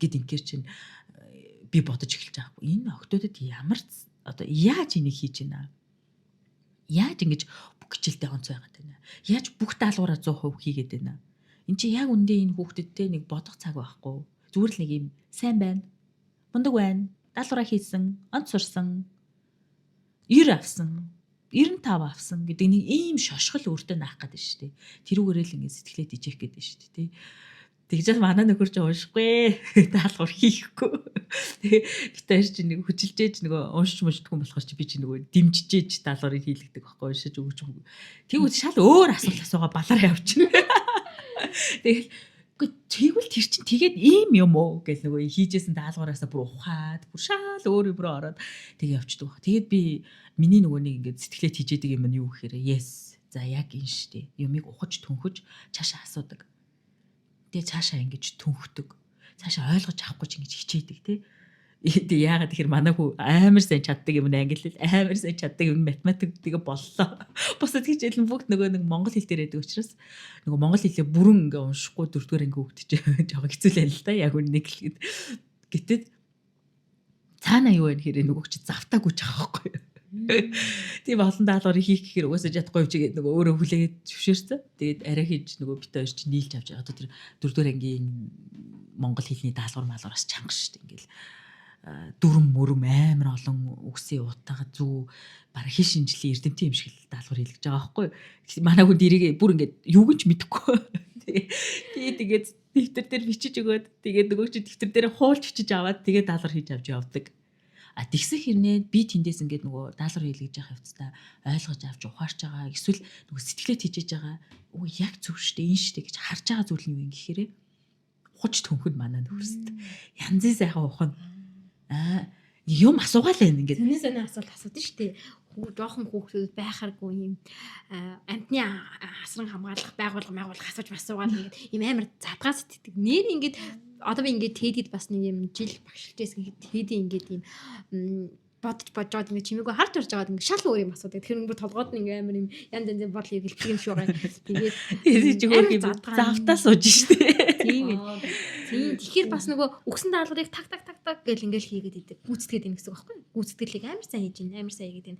S3: гэд ингээр чинь би бодож эхэлж байгаа байхгүй энэ октодод ямар одоо яаж энийг хийж байна яаж ингэж бүх хичээлдээ онцгой байгаад байна яаж бүх даалгавраа 100% хийгээд байна эн чи яг үндэ энэ хүүхдүүдтэй нэг бодох цаг байхгүй зүгээр л нэг юм сайн байна мундаг байна даалгавраа хийсэн онц сурсан 90 авсан 95 авсан гэдэг нэг ийм шошгол өөртөө наах гэдэг шүү дээ тэрүүгээрээ л ингэ сэтгэлээ дижээх гэдэг шүү дээ тий тэгжээс манай нөхөр ч уншихгүй даалгавар хийхгүй тэгээ битээр чи нэг хүчилжээж нөгөө уншиж мушдгүй болохоор чи би чи нөгөө дэмжижээж даалгаврыг хийлэгдэг байхгүй уншиж өгч тэгвэл шал өөр асуулт асуугаа балаар явчихна тэгэл тэгвэл тэр чинь тэгээд ийм юм уу гэж нөгөө хийжсэн даалгавраасаа бүр ухаад бүр шал өөр юм руу ороод тэгээ явчихдаг баг. Тэгээд би миний нөгөө нэг ингээд сэтгэлээ тийжээдэг юм нь юу гэхээр yes за яг энэ штэ юмыг ухаж төнхөж цаашаа асуудаг. Тэгээ цаашаа ингэж төнхдөг. Цаашаа ойлгож авахгүй ч ингэж хичээдэг тий. Тэгээ яагаад тэгэхээр манай хүү амар сайн чаддаг юм англи хэл амар сайн чаддаг юм математик тэгээ боллоо. Бусад хичээл нь бүгд нөгөө нэг монгол хэл дээр байдаг учраас нөгөө монгол хэлээ бүрэн ингээ уншихгүй дөрөвдүгээр анги хөвгдөж жоо хэцүү л л да яг үннийг хэлэхэд. Гэтэл цаана юу вэ гэхээр нөгөө чи завтаа гүйж байгаа байхгүй юу. Тийм олон даалгаврыг хийх гэхээр угаасаа чадахгүй юм чигээд нөгөө өөрөө хүлээгээд зөвшөөрсөн. Тэгээд арай хийж нөгөө бит хоёр чи нийлж авч байгаа. Одоо тэр дөрөвдүгээр ангийн монгол хэлний даалгавар малгаараас чанга шүү дээ ингээл дүрм мөрөм амар олон үгсийн утга зүү бараг хэл шинжлэлийн эрдэмтэн юм шиг даалгавар хийлгэж байгаа байхгүй юу. Манай хүн дэрийг бүр ингээд юуг ч мэдэхгүй. Тэгээд дэвтэр дээр бичиж өгөөд тэгээд нөгөө чи дэвтэр дээр хуулж бичиж аваад тэгээд даалгавар хийж авч явдаг. А тэгсэн хэрнээ би тэндээс ингээд нөгөө даалгавар хийлгэж явах явцдаа ойлгож авч ухаарч байгаа эсвэл нөгөө сэтгэлээ тийжээж байгаа өө яг зөв штэ энэ штэ гэж харж байгаа зүйл нь юу юм гэхээр ухаж төнхөд манаа нөхөрсд янзын сайхан ухана юм асуугаал байна ингээд.
S1: Тэний асуулт асуудаг шүү дээ. Жоохон хүүхдүүд байхааргүй юм амтны асран хамгаалах байгууллага асууж асуугаал ингээд юм амар задгаа сэтгдэг. Нэр ингээд одоо би ингээд тэгэд бас нэг юм жил багшилжсэн тэгэд ингээд юм бодож жоод ингээд чимээгүй харж орж байгаад ингээд шал өөр юм асуудаг. Тэгэхээр бүр толгойд нь ингээд амар юм янз бодлыг хэлдэг юм шүү байгаа. Тэгээд
S3: чи хөөх юм завтаа сууж штэ.
S1: Тийм. Тэгэхээр бас нөгөө өгсөн даалгаврыг так гэл ингээл хийгээд идэг. Гүйцэтгээд ийн гэсэн үг байхгүй юу? Гүйцэтгэлийг амар сайн хийж ийн, амар сайн хийгээд ийн.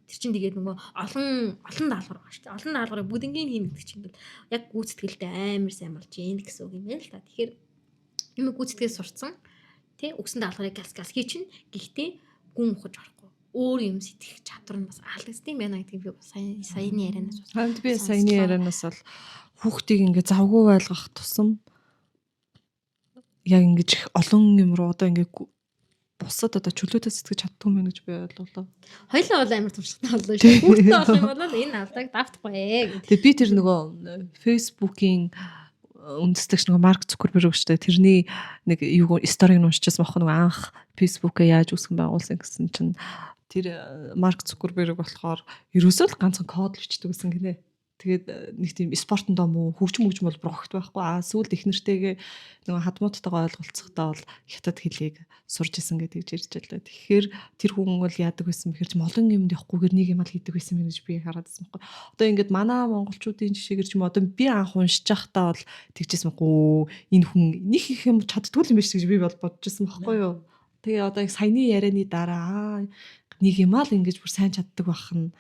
S1: Тэр чинь тэгээд нөгөө олон даалгавар байгаа шүү дээ. Олон даалгаврыг бүгднийг хийнэ гэдэг чинь ингээл яг гүйцэтгэлтэй амар сайн болж ийн гэсэн үг юм байна л та. Тэгэхээр юм гүйцэтгээд сурцсан тий өгсөн даалгаврыг галс хий чинь гэхдээ гүн ухаж орохгүй. Өөр юм сэтгэх чадвар нь бас алдагдсан юм байна гэдгийг би саяны ярианаас бас.
S2: Ханд би саяны ярианаас бол хүүхдийг ингээ завгүй байлгах тусам яг ингэж их олон юм руу одоо ингээ бусад одоо чөлөөтэй сэтгэж чаддгүй мэн гэж би ойлголоо.
S1: Хоёлаа бол амар туршлагатай боллоо шүү. Хүүхдээ болох юм бол энэ алдааг давтахгүй ээ.
S2: Тэгээ би тэр нөгөө Facebook-ийн үндэслэгч нөгөө Марк Цукерберг гэжтэй тэрний нэг юу сториг уншижсэн бохоо нөгөө анх Facebook-ээ яаж үүсгэн байгуулсан гэсэн чинь тэр Марк Цукерберг болохоор ерөөсөө л ганцхан код л бичдэг гэсэн гинэ. Тэгээд нэг тийм спортон дом уу хөгжим бол брогт байхгүй. Сүүлд их нэртэйгээ нөгөө хадмуудтайгаа ойлголцохдоо бол хятад хэлийг сурж исэн гэдэг ирж байлаа. Тэгэхээр тэр хүн бол яадаг байсан бэхэр ч молон юмд явахгүйгээр нэг юм л хийдэг байсан мэн гэж би хараадсан байхгүй. Одоо ингээд манай монголчуудын жишээгээр ч юм одоо би анх уншиж байхдаа бол тэгжсэн байхгүй. Энэ хүн нэг их юм чаддгүй юм биш гэж би бол бодож исэн байхгүй юу. Тэгээ одоо их саяны ярианы дараа нэг юм аа л ингэж бүр сайн чаддаг байх нь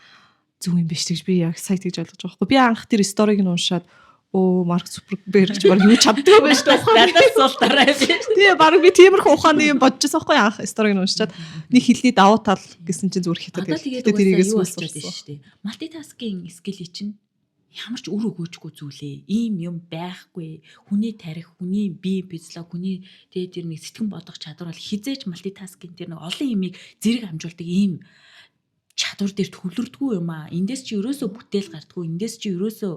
S2: зүг юм биш гэж би яг сая тэгж ойлгож байгаа байхгүй. Би анх тэр сториг нь уншаад Марк Цукерберг ч баг юу чаддаг байж таа.
S3: Дадаас бол дараа биш.
S2: Тэгээ баг би тиймэрхүү ухааны юм бодож байсан байхгүй анх сториг нь уншаад нэг хэлний давуу тал гэсэн чинь зүгээр хятад.
S3: Тэгээд тэрийгээс болчихсон шүү дээ. Малтитаскинг скилли чинь ямар ч үр өгөөжгүй зүйлээ. Ийм юм байхгүй. Хүний тарих, хүний бие физиологи, хүний тэр нэг сэтгэн бодох чадвар бол хизээч малтитаскинг тэр нэг олон имийг зэрэг амжуулдаг ийм чадвар дээр төвлөрдгүү юм аа. Эндээс чи ерөөсөө бүтээл гардггүй. Эндээс чи ерөөсөө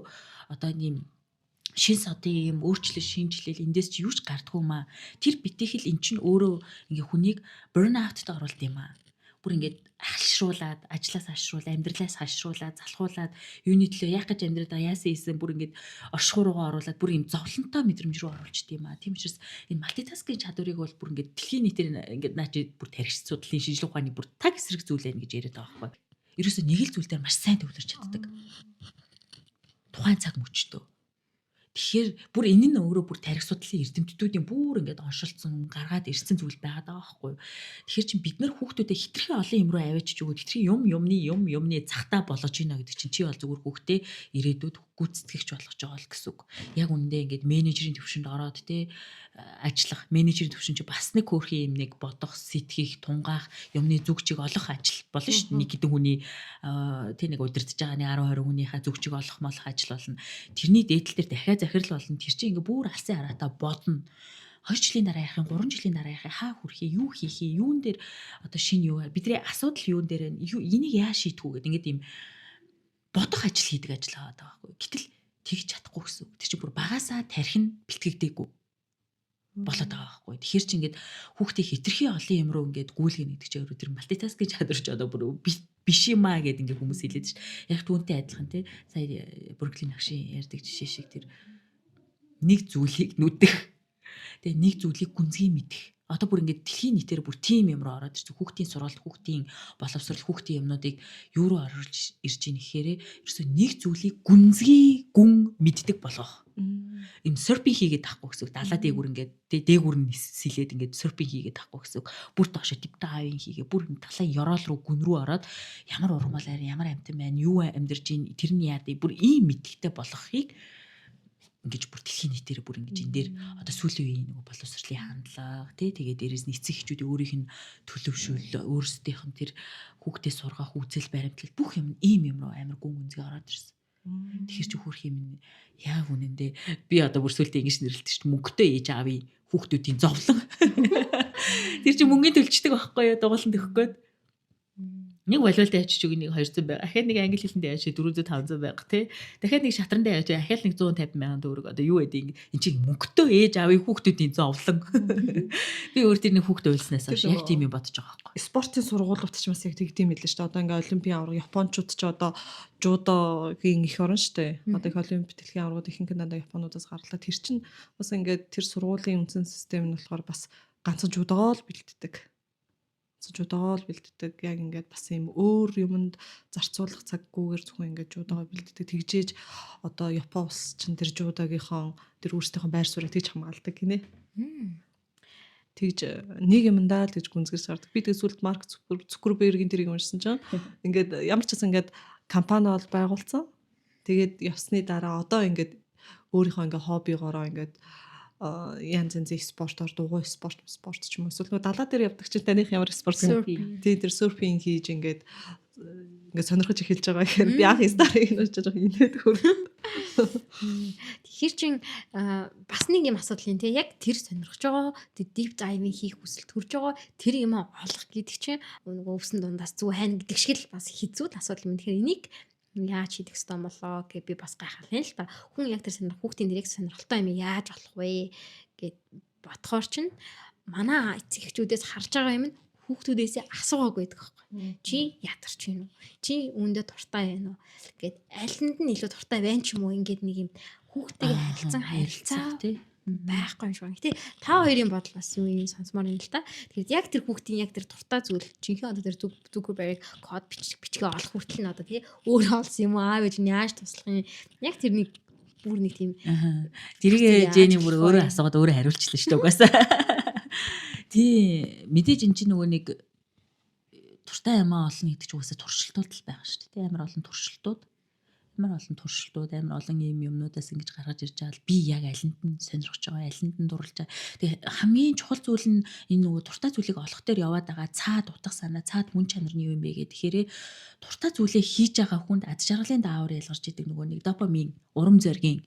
S3: одоо ийм шин содын юм өөрчлөлт шинжилэл эндээс чи юу ч гардггүй юм аа. Тэр битэхэл эн чинь өөрөө ингээ хүнийг burnout-д оруулд юм аа. Бүр ингээд хашруулад, ажлаас хашруул, амьдралаас хашруулад, залхуулад, юуны төлөө яах гэж амьдраад яасан ийсэн бүр ингээд оршихуй руугаа оруулаад бүр юм зовлонтой мэдрэмж рүү оруулчихдээ юм аа. Тийм учраас энэ малтитаскинг чадварыг бол бүр ингээд дэлхийн нийтээр ингээд наа чи бүр тархич судлалын шинжилгээ ухааны бүр таг эсрэг зүйл байна гэж яриад байгаа байхгүй. Ерөөсөө нэг л зүйл дээр маш сайн төвлөрч чаддаг. Тухайн цаг мөчтөө. Тэгэхээр бүр энэ нь өөрөө бүр тарих судлалын эрдэмтдүүдийн бүр ингээд оншилсан гаргаад ирсэн зүйл байгаад байгаа байхгүй. Тэгэхээр чинь бид нар хүүхдүүдэд хитрхи олон юм руу аваачиж өгөөд хитрхи юмны захтаа болгож ийна гэдэг чинь чи бол зүгээр хүүхдээ ирээдүйд гүйцэтгэгч болгож байгаа л гэсэн үг. Яг үүндээ ингээд менежерийн төвшөнд ороод ажиллах, менежерийн төвшин чи бас нэг хөөрхөн юм нэг бодох, сэтгэх, тунгаах, юмны зүгчийг олох ажил болно шүү дээ. Нэг хэдэн хүний нэг удирдах байгаа 10 20 хүнийхээ зүгчийг олох молох ажил болно. Тэрний дээдл дээр дахиад захирал болно. Тэр чинь ингээ бүр алсын хараатаа бодно. 2 жилийн дараа яах юм, 3 жилийн дараа яах юм, хаа хүрхий, юу хийх юм, юун дээр одоо шинэ юу бидний асуудал юун дээр вэ? Энийг яаж шийдэх үү гэдэг ингээд ийм бодох ажил хийдэг ажил байгаа байхгүй. Гэтэл тэгж чадахгүй гэсэн. Тэр чинь бүр багасаа тархин бэлтгэгдээгүй болоод байгаа байхгүй. Тэгэхээр чи ингээд хүүхдээ хитрхи олон юм руу ингээд гүйлгэнэ гэдэг чинь өөр тэр малтитаскинг чадвар ч одоо бүр биш юм аа гэдэг ингээд хүмүүс хэлээд ш. Яг түүнтэй адилхан тий. Сая Брooklyn агшийн ярьдаг жишээ шиг тэр нэг зүйлийг нүдэх. Тэгээ нэг зүйлийг гүнзгий мэдэх. Одоо бүр ингээд дэлхийн нийтээр бүр тим юм руу ороод ирсэн. Хүүхдийн сургалт, хүүхдийн боловсрол, хүүхдийн юмнуудыг юу руу оруулж ирж ийн гэхээр ерөөсөө нэг зүйлийг гүнзгий гүн мэддэг болгох. Им серпинг хийгээд тахгүй гэсэн үг. Далаа дээгүр ингээд дээгүр нь сэлээд ингээд серпинг хийгээд тахгүй гэсэн үг. Бүр доошо дип дайвинг хийгээ. Бүр талаа ёроол руу гүн рүү ороод ямар ургамал арай, ямар амтан байна, юу амьдарч ийн, тэр нь яа бүр ийм мэддэгтэй болгохыг ингэж бүр дэлхийн нийтээр бүр ингэж энэ дээр одоо сүүлийн үеийн нөгөө боловсролын хандлага тэгээ дээрээс нь эцэг эхчүүд өөрийнх нь төлөвшүүл өөрсдийнх нь тэр хүүхдээ сургах үзэл баримтлал бүх юм ийм юм руу амар гүн гүнзгий ороод ирсэн. Тэгэхээр чи хөрх юм яг үнэндээ би одоо бүр сүүлдээ ингэж нэрлэлт шүү дээ мөнгөтэй ээж аавын хүүхдүүдийн зовлон. Тэр чи мөнгөний төлчдөг байхгүй юу дугуулсан төгөх гээд. Нэг волейболтой ячиж үг нэг 200 байга. Ахаад нэг англи хэлэндээ ячиж 400 500 байга тий. Дахиад нэг шатрандаа ячиж ахаад нэг 150 сая төгрөг одоо юу гэдэг эн чинь мөнгөтэй ээж аавын хүүхдүүдийн зовлон. Би өөр тэр нэг хүүхдээ уйлснаас хойш яг тийм юм бодож байгаа байхгүй.
S2: Спортын сургуулиуд ч бас яг тэгдэм байлээ шүү дээ. Одоо ингээ олимпийн авраг Япончууд ч одоо жудогийн их орн шүү дээ. Одоо их олимпик дэлхийн аврагууд ихэнх нь дандаа Японуудаас гарлаа. Тэр чинь бас ингээ тэр сургуулийн үндсэн систем нь болохоор бас ганцхан жудогоо л бэлддэг. Жудоол бэлддэг яг ингээд бас юм өөр юмд зарцуулах цаггүйгээр зөвхөн ингээд жудоогоо бэлддэг тэгжээж одоо Япон улс чинь тэр жудогийнхоо тэр өөрсдийнхөө байр суурийг тэгж хамгаалдаг гинэ. тэгж нэг юмдаа л гэж гүнзгэр сардаг. Би тэг сүлд Марк Цукербергийн тэрийг уншсан чинь ингээд ямар ч гэсэн ингээд компани бол байгуулсан. Тэгээд явсны дараа одоо ингээд өөрийнхөө ингээд хоббигоороо ингээд янз янзын спортоор дугуй спорт ч юм уу эсвэл нөгөө далаа дээр явдаг чинь таних ямар спорт тийм тэр серфинг хийж ингээд сонирхож эхэлж байгаа гэхээр би анх старыг нууж байгаа инээд хөрөв.
S1: Тэгэхээр чин бас нэг юм асуудал юм те яг тэр сонирхож байгаа тэр deep diving хийх хүсэл төрж байгаа тэр юм олох гэдэг чинь нөгөө өвсөн дундаас зүг хайна гэдэг шиг л бас хэцүү асуудал юм. Тэгэхээр энийг яаж хийх ёстой болоо гэж би бас гайхал байна л та. Хүн яг тэр хүүхдийн директ сонирхолтой юм яаж болох вэ гэд бодохоор чинь манай эцэг эхчүүдээс харж байгаа юм нь хүүхдүүдээсээ асуугаагүй байдаг байхгүй. Чи ядарч гин үү? Чи үүндээ дуртай байна уу? Гэт альнд нь илүү дуртай байна ч юм уу ингээд нэг юм хүүхдтэйгээ харилцаа байхгүй юм шиг байна. Гэтэ та хоёрын бодол бас юу юм сонсомоор юм л та. Тэгэхээр яг тэр хүүхдийн яг тэр дуртай зүйл жинхэнэ одоо тэр Zuckerberg код бичгээ олох хүртэл нь одоо тий өөрөө олсон юм уу? Аав ээж нь яаж туслах юм? Яг тэрний бүр нэг тийм
S3: тэрийг Жэни бүр өөрөө асуугаад өөрөө хариулчихлаа шүү дээ угаасаа. Тий мэдээж эн чинь нөгөө нэг туртай ямаа олно гэдэг чинь угаасаа туршилтууд л байгаа шүү дээ. Амар олон туршилтууд амар олон юм юмнуудаас ингэж гаргаж ирж байгаа л би яг алинд нь сонирхож байгаа, алинд нь дурлж байгаа. Тэгээ хамгийн чухал зүйл нь энэ нөгөө туртай зүйлийг олох дээр яваад байгаа цаад утга санаа, цаад мөн чанар нь юу юм бэ гэх тэгэхээр туртай зүйлээ хийж байгаа хүнд ад жаргалын даавар ялгарч идэг нөгөө нэг допамин, урам зоригийн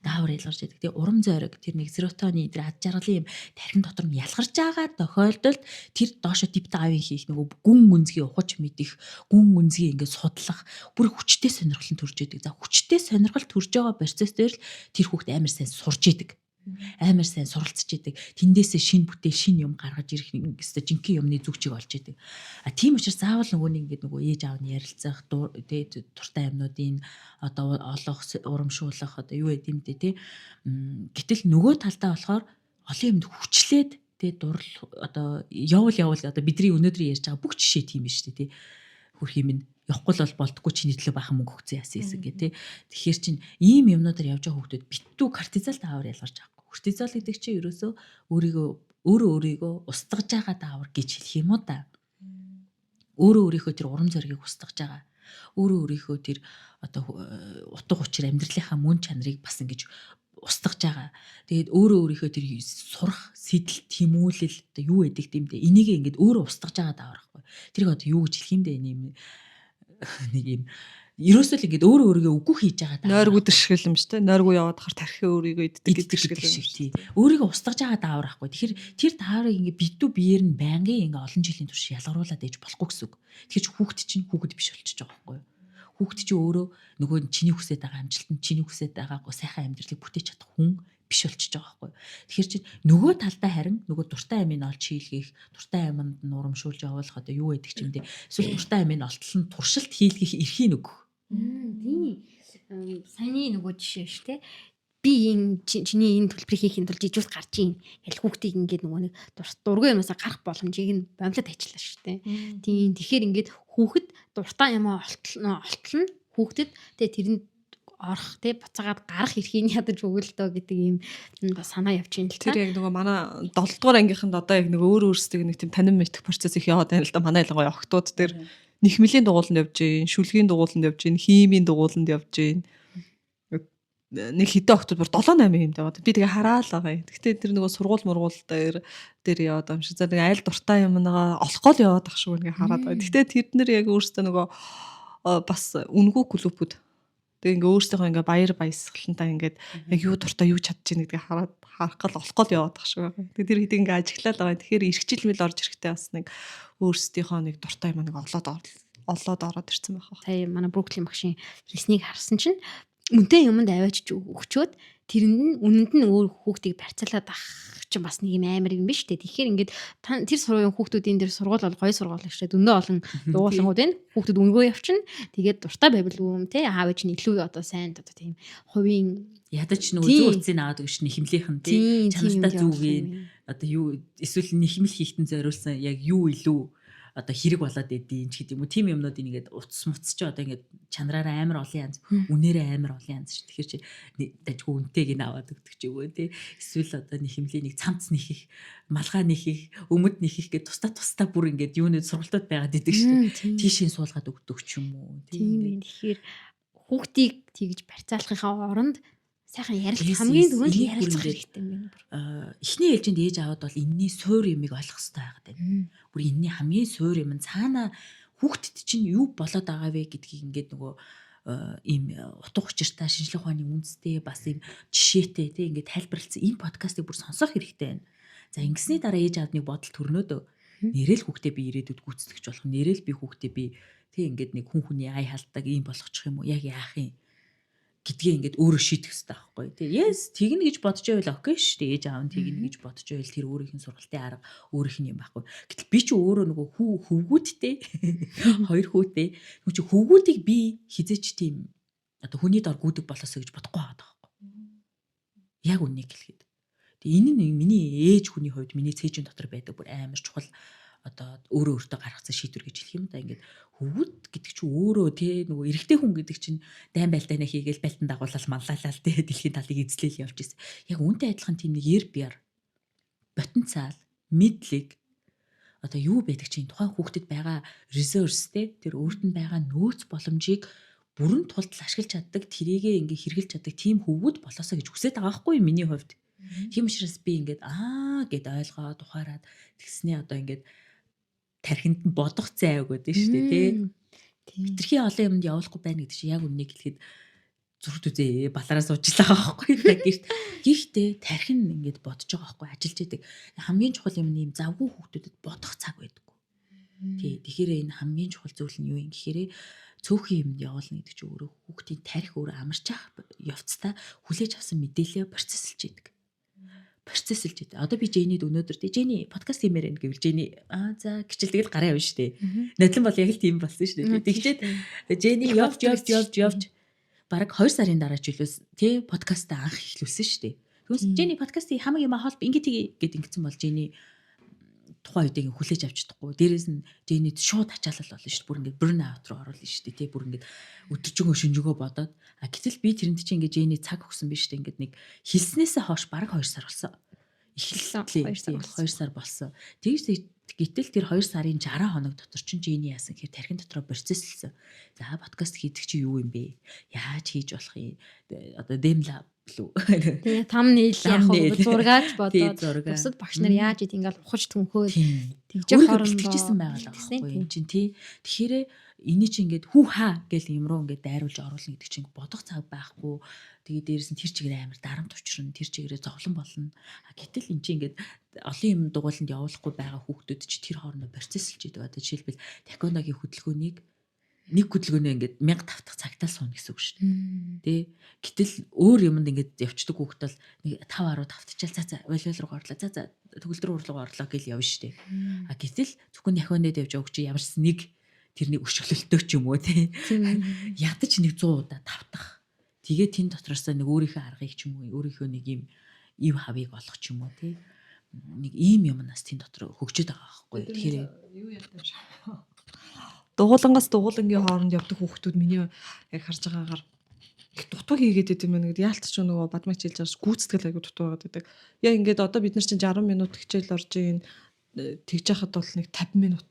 S3: даавар ялгарч идэг. Тэгээ урам зориг тэр нэг серотонин тэр ад жаргалын юм тархин дотор нь ялгарч байгаа тохиолдолд тэр доошо deep diving хийх нөгөө гүн гүнзгий ухаж мэдэх, гүн гүнзгий ингээд судлах бүр хүчтэй сонирхол төрж идэг. За хүчтэй сонирхол төрж байгаа процесс дээр л тэр хүүхд амар сайн сурж идэг. Амар сайн суралцж идэг. Тэндээсээ шин бүтээл, шин юм гаргаж ирэх нэг өстой жинхэнэ юмны зүгчийг олж идэг. Тийм учраас заавал нөгөө нэг ингээд нөгөө ээж аав нь ярилцах, тэгээд туртай юмнуудын одоо олох, урамшуулах одоо юу гэдэг юм те тий. Гэтэл нөгөө талдаа болохоор олон юмд хүчлээд тэгээд дурл одоо явал одоо бидний өнөөдрийн ярьж байгаа бүх жишээ тийм биш тий. Хөрх юм нь явахгүй л болдоггүй чиний төлөө бахан мөнгө өгсөн яасан гэх тий. Тэгэхээр чин ийм юмнуудаар явж байгаа хүмүүс битүү кортизол даавар ялгарч байгаа. Кортизол гэдэг чинь ерөөсөө өөрийгөө устгаж байгаа даавар гэж хэлэх юм уу та. Өөрийнхөө тэр урам зоригийг устгаж байгаа. Өөрийнхөө тэр одоо утга учир амьдралынхаа мөн чанарыг бас ингэж устгаж байгаа. Тэгээд өөрийнхөө тэр сурах, сэтэл, тэмүүлэл одоо юу гэдэг юм бэ? Энийг ингэж өөрөө устгаж байгаа даавар байхгүй. Тэрийг одоо юу гэж хэлэх юм бэ? Нэг юм ерөөсөө л ингэж өөрийгөө үгүй хийж байгаа даа.
S2: Нойргүй дэвшгэл юм шүү дээ. Нойргүй яваад хахаар тархи өөрийгөө иддэг гэдэг
S3: шиг тий. Өөрийгөө устгаж байгаа даавар ахгүй. Тэгэхээр тэр дааврыг ингэ битүү биеэр нь байнгын ингэ олон жилийн турш ялгаруулад ээж болохгүй гэсэн үг. Тэгэхээр хүүхд чинь хүүхэд биш болчихж байгаа байхгүй юу? Хүүхд чинь өөрөө нөгөө чиний хүсэж байгаа амжилтанд чиний хүсэж байгаа сайхан амьдралыг бүтээж чадах хүн биш болчихж байгаа байхгүй. Тэгэхээр чи нөгөө талдаа харин нөгөө дуртай амийг олж хийлгэх, дуртай аминд нь урамшуулж явуулах одоо юу гэдэг юм бэ? Эсвэл дуртай амийг олтол нь туршилт хийлгэх эрхийг өгөх.
S1: Тийм. Саяны нөгөө жишээ шүү дээ. Би энэ чиний энэ төлбөрийг хийхин тулд жижигт гарч ийн. Хэл хүүхдийг ингээд нөгөө нэг дургүй юмасаа гарах боломжийг нь бомлоод ажиллаа шүү дээ. Тийм. Тэгэхээр ингээд хүүхэд дуртай юмаа олтолно хүүхдэд тэгээ тэрэнд орох тий буцаагаад гарах эрхийг ядаж өгөл дөө гэдэг юм бас санаа явж байна л та.
S2: Тэр яг нөгөө манай 7 дугаар ангийнханд одоо яг нөгөө өөрөөсөө нэг тийм танин мэдэх процесс их яваад байна л да. Манай ялангуяа охтууд тэр нэхмэлийн дугууланд явж гин, шүлгийн дугууланд явж гин, химийн дугууланд явж гин. Нэг хэдэн охтууд бүр 7-8 юм даваад. Би тэгээ хараал байгаа юм. Гэхдээ тэр нөгөө сургууль мургуул дээр яваад байгаа юм шиг. За нэг айл дуртай юмнаа олох гол яваад ах шүү ингээ хараад байгаа. Гэхдээ тэд нэр яг өөрсдөө нөгөө бас үнгүү клубүүд. Тэгээ ингээ өөрсдөө ингээ баяр баясгалантай ингээд яг юу дуртай юу чадж гин гэдгийг харах гал олох гол яваад ах шүү. Тэгээ тэр хэд ингээ ажиглаад байгаа. Тэгэхээр эргчил мэл орж ирэхдээ бас нэг өөрсдийнхөө нэг дуртай юм нэг олоод ороод ирсэн байх.
S1: Сая манай Brooklyn багшийн хийснийг харсан чинь үнтэй юмд аваачж өгчөөд тэрэнд нь үнэнд нь өөр хүүхдийг барьцаалаад авах чинь бас нэг юм амар юм биш үү? Тэгэхээр ингээд тэр сургуулийн хүүхдүүдийн дээр сургууль бол гоё сургууль шүү дээ. Дөндөө олон дугуулангууд байна. Хүүхдүүд өнгөө явчихна. Тэгээд дуртай байвал юм те аав ээж нь илүү одоо сайн одоо тийм хувийн
S3: ядаж нөгөө зүү утсыг аваад өгч нэхэмлийнх нь тий чанартай зүгийн одоо юу эсвэл нэхэмэл хийхтэн зориулсан яг юу илүү одоо хэрэг болоод идэв ч гэдэг юм уу. Тим юмнуудыг ингээд утас муцч одоо ингээд чанараараа амар олон янз, үнээрээ амар олон янз. Тэгэхээр чи дажгүй үнтэйг нь аваад өгдөг ч юм уу тий. Эсвэл одоо нэг хэмлээ нэг цамц нэхих, малгай нэхих, өмд нэхих гэдэг тусдаа бүр ингээд юунууд сургалтууд байгаад идэг шүү дээ. Тийшээ суулгаад өгдөг ч юм уу.
S1: Тийм ээ. Тэгэхээр хүүхдийг тэгж барьцаалахынхаа оронд сайхан ярилцах хамгийн түрүүнд ярилцах хэрэгтэй юм байна.
S3: Эхний ээлжинд ээж аваад бол энэний суур юмыг ойлгох хэрэгтэй байгаад байна. Бүр энэний хамгийн суур юм нь цаана хүүхдэд чинь юу болоод байгаа вэ гэдгийг ингээд нөгөө ийм утга учиртай шинжлэх ухааны үндэстэй бас ийм жишээтэй тий ингээд тайлбарлалцсан энэ подкастыг бүр сонсох хэрэгтэй байна. За ингэсний дараа ээж аваад нэг бодол төрнөөдөө нэрэл хүүхдээ би ирээдүйд гүйцэтгэж болох нэрэл би хүүхдээ би тий ингээд нэг хүн хүний ай халдаг ийм болгочих юм уу яг яах юм гэдгээ ингээд өөрөө шийдэх хэрэгтэй байхгүй тий. Yes тэгнэ гэж бодож байвал окей шүү дээ. Ээж аав нь тэгнэ гэж бодож байвал тэр өөрийнх нь сургалтын арга өөрийнх нь юм байхгүй. Гэтэл би ч өөрөө нөгөө хөвгүүдтэй хоёр хүүтэй нөгөө чи хөвгүүдийг би хизээч тийм одоо хүний дор гүйдэг болоосоо гэж бодохгүй байгаа байхгүй. Яг үнийг хэлэхэд. Тэгээ энэ нь миний ээж хүний хувьд миний цээжин дотор байдаг бүр амар чухал одоо өөртөө гаргацсан шийдвэр гэж хэлэх юм да. Ингээд хөвгүүд гэдэг чинь өөрөө тий нөгөө эрэгтэй хүн гэдэг чинь дайн байлтайна хийгээл балтан дагуулал манлайлал тий дэлхийн талыг эзлээл явж ирсэн. Яг үүнтэй адилхан тийм нэг ер биар потенциал мэдлэг одоо юу байдаг чинь тухайн хүүхдэд байгаа resource тий тэр өөрт нь байгаа нөөц боломжийг бүрэн тулд ашиглаж чаддаг тэрийгээ ингээ хэрэгжилж чаддаг тийм хөвгүүд болоосоо гэж хүсэж байгаа байхгүй миний хувьд. Тийм учраас би ингээд гэд ойлгоод ухаарад тэгснээ одоо ингээд тархинд нь бодох зай өгөөд шүү дээ тий. Хитрхи олон юмд явуулахгүй байна гэдэг чинь яг үннийг хэлэхэд зүрх үзээ балараа суучлаа байхгүй гэрт. Гэхдээ тархин ингээд бодож байгаа байхгүй ажиллаж идэг. Хамгийн чухал юм нь ийм завгүй хүүхдүүдэд бодох цаг байдаггүй. Тий. Тэгэхээр энэ хамгийн чухал зүйл нь юу юм гэхээр цөөхөн юмд явуулна гэдэг чинь өөрөө хүүхдийн тарих өөрөө амарчаах явцдаа хүлээж авсан мэдээлэл процессэлж идэг. Процессэлж идэг. Одоо би Жэйнид өнөөдөр тий Жэйни подкаст хиймээр байна гэвэл Жэйни за гिचэл тэгэл гараа явна шүү дээ. Нодлон бол яг л тийм болсон шүү дээ. Тэгчээд Жэйни явж бараг 2 сарын дараа ч үлээс тий подкастаа анх эхлүүлсэн шүү дээ. Тэгвэл Жэйни подкастын хамаг юм хаалт ингээд ингэсэн бол Жэйни тухайн үеийг хүлээж авч чадахгүй. Дээрээс нь Жэйнид шууд ачаалал болно шүү дээ. Бүр ингээд burn out руу оруулна шүү дээ. Тий бүр ингээд өдөржингөө шүнжигөө бодоод гэтэл би тэрэнд чинь ингээд Жэйни цаг өгсөн биш үү. Ингээд нэг хэлснээсээ хойш бараг 2 сар болсон. Эхэлсэн 2 сар болсон. Тэгж гэтэл тэр 2 сарын 60 хоног дотор чинь Жэйни яасан гэхээр тархин дотроо процесслсэн. За подкаст хийдэг чи юу юм бэ? Яаж хийж болох юм? Одоо дэмлээ лүү.
S1: Тэгээ там нийл яг зургаач бодоод бусад багш нар яаж ид ингээл ухаж түнхөөд тэгж
S3: хоорондоо байгаа байхгүй юм чинь тий. Тэгэхээр эний чинь ингээд хүү хаа гэл юм руу ингээд дайруулж оруулна гэдэг чинь бодох цаг байхгүй. Тэгээ дээрээс нь тэр чигээр амар дарамт учрна, тэр чигээрээ зовлон болно. Гэтэл эн чинь ингээд олон юм дугууланд явуулахгүй байгаа хүүхдүүд чи тэр хоорондоо процессэлж идэг. Одоо жишээлбэл таконогийн хөдөлгөөнийг нэг хөдөлгөөнөө ингээд 1000 тавтах цагтаа суuna гэсэн үг шүү дээ. Тэ? Гэтэл өөр юмд ингээд явцдаг хүүхэд бол нэг 5 10 тавтчихал за волейбол руу орлоо. За төгөлдөр урлага орлоо гэж явна шүү дээ. Гэтэл зөвхөн яхонод явж өгч ямарс нэг тэрний өшөглөлтөө ч юм уу тий. Ядаж нэг 100 удаа тавтах. Тэгээ тэн дотроос нэг өөрийнхөө аргыг ч юм уу өөрийнхөө нэг юм ив хавыг олох ч юм уу тий. Нэг ийм юмнаас тэн дотор хөгжөд байгаа байхгүй. Тэгэхээр
S2: юу ялтай шүү. Дугуулангаас дугуулангийн хооронд явдаг хүүхдүүд миний яг харж байгаагаар их дутуу хийгээд идэв юм гээд яалтч нөгөө бадмач хэлж байгаа гүйцэтгэл аягүй дутуу байгаад байдаг. Яг ингээд одоо бид нар чинь 60 минут хичээл орж ийн тэгж яхад бол нэг 50 минут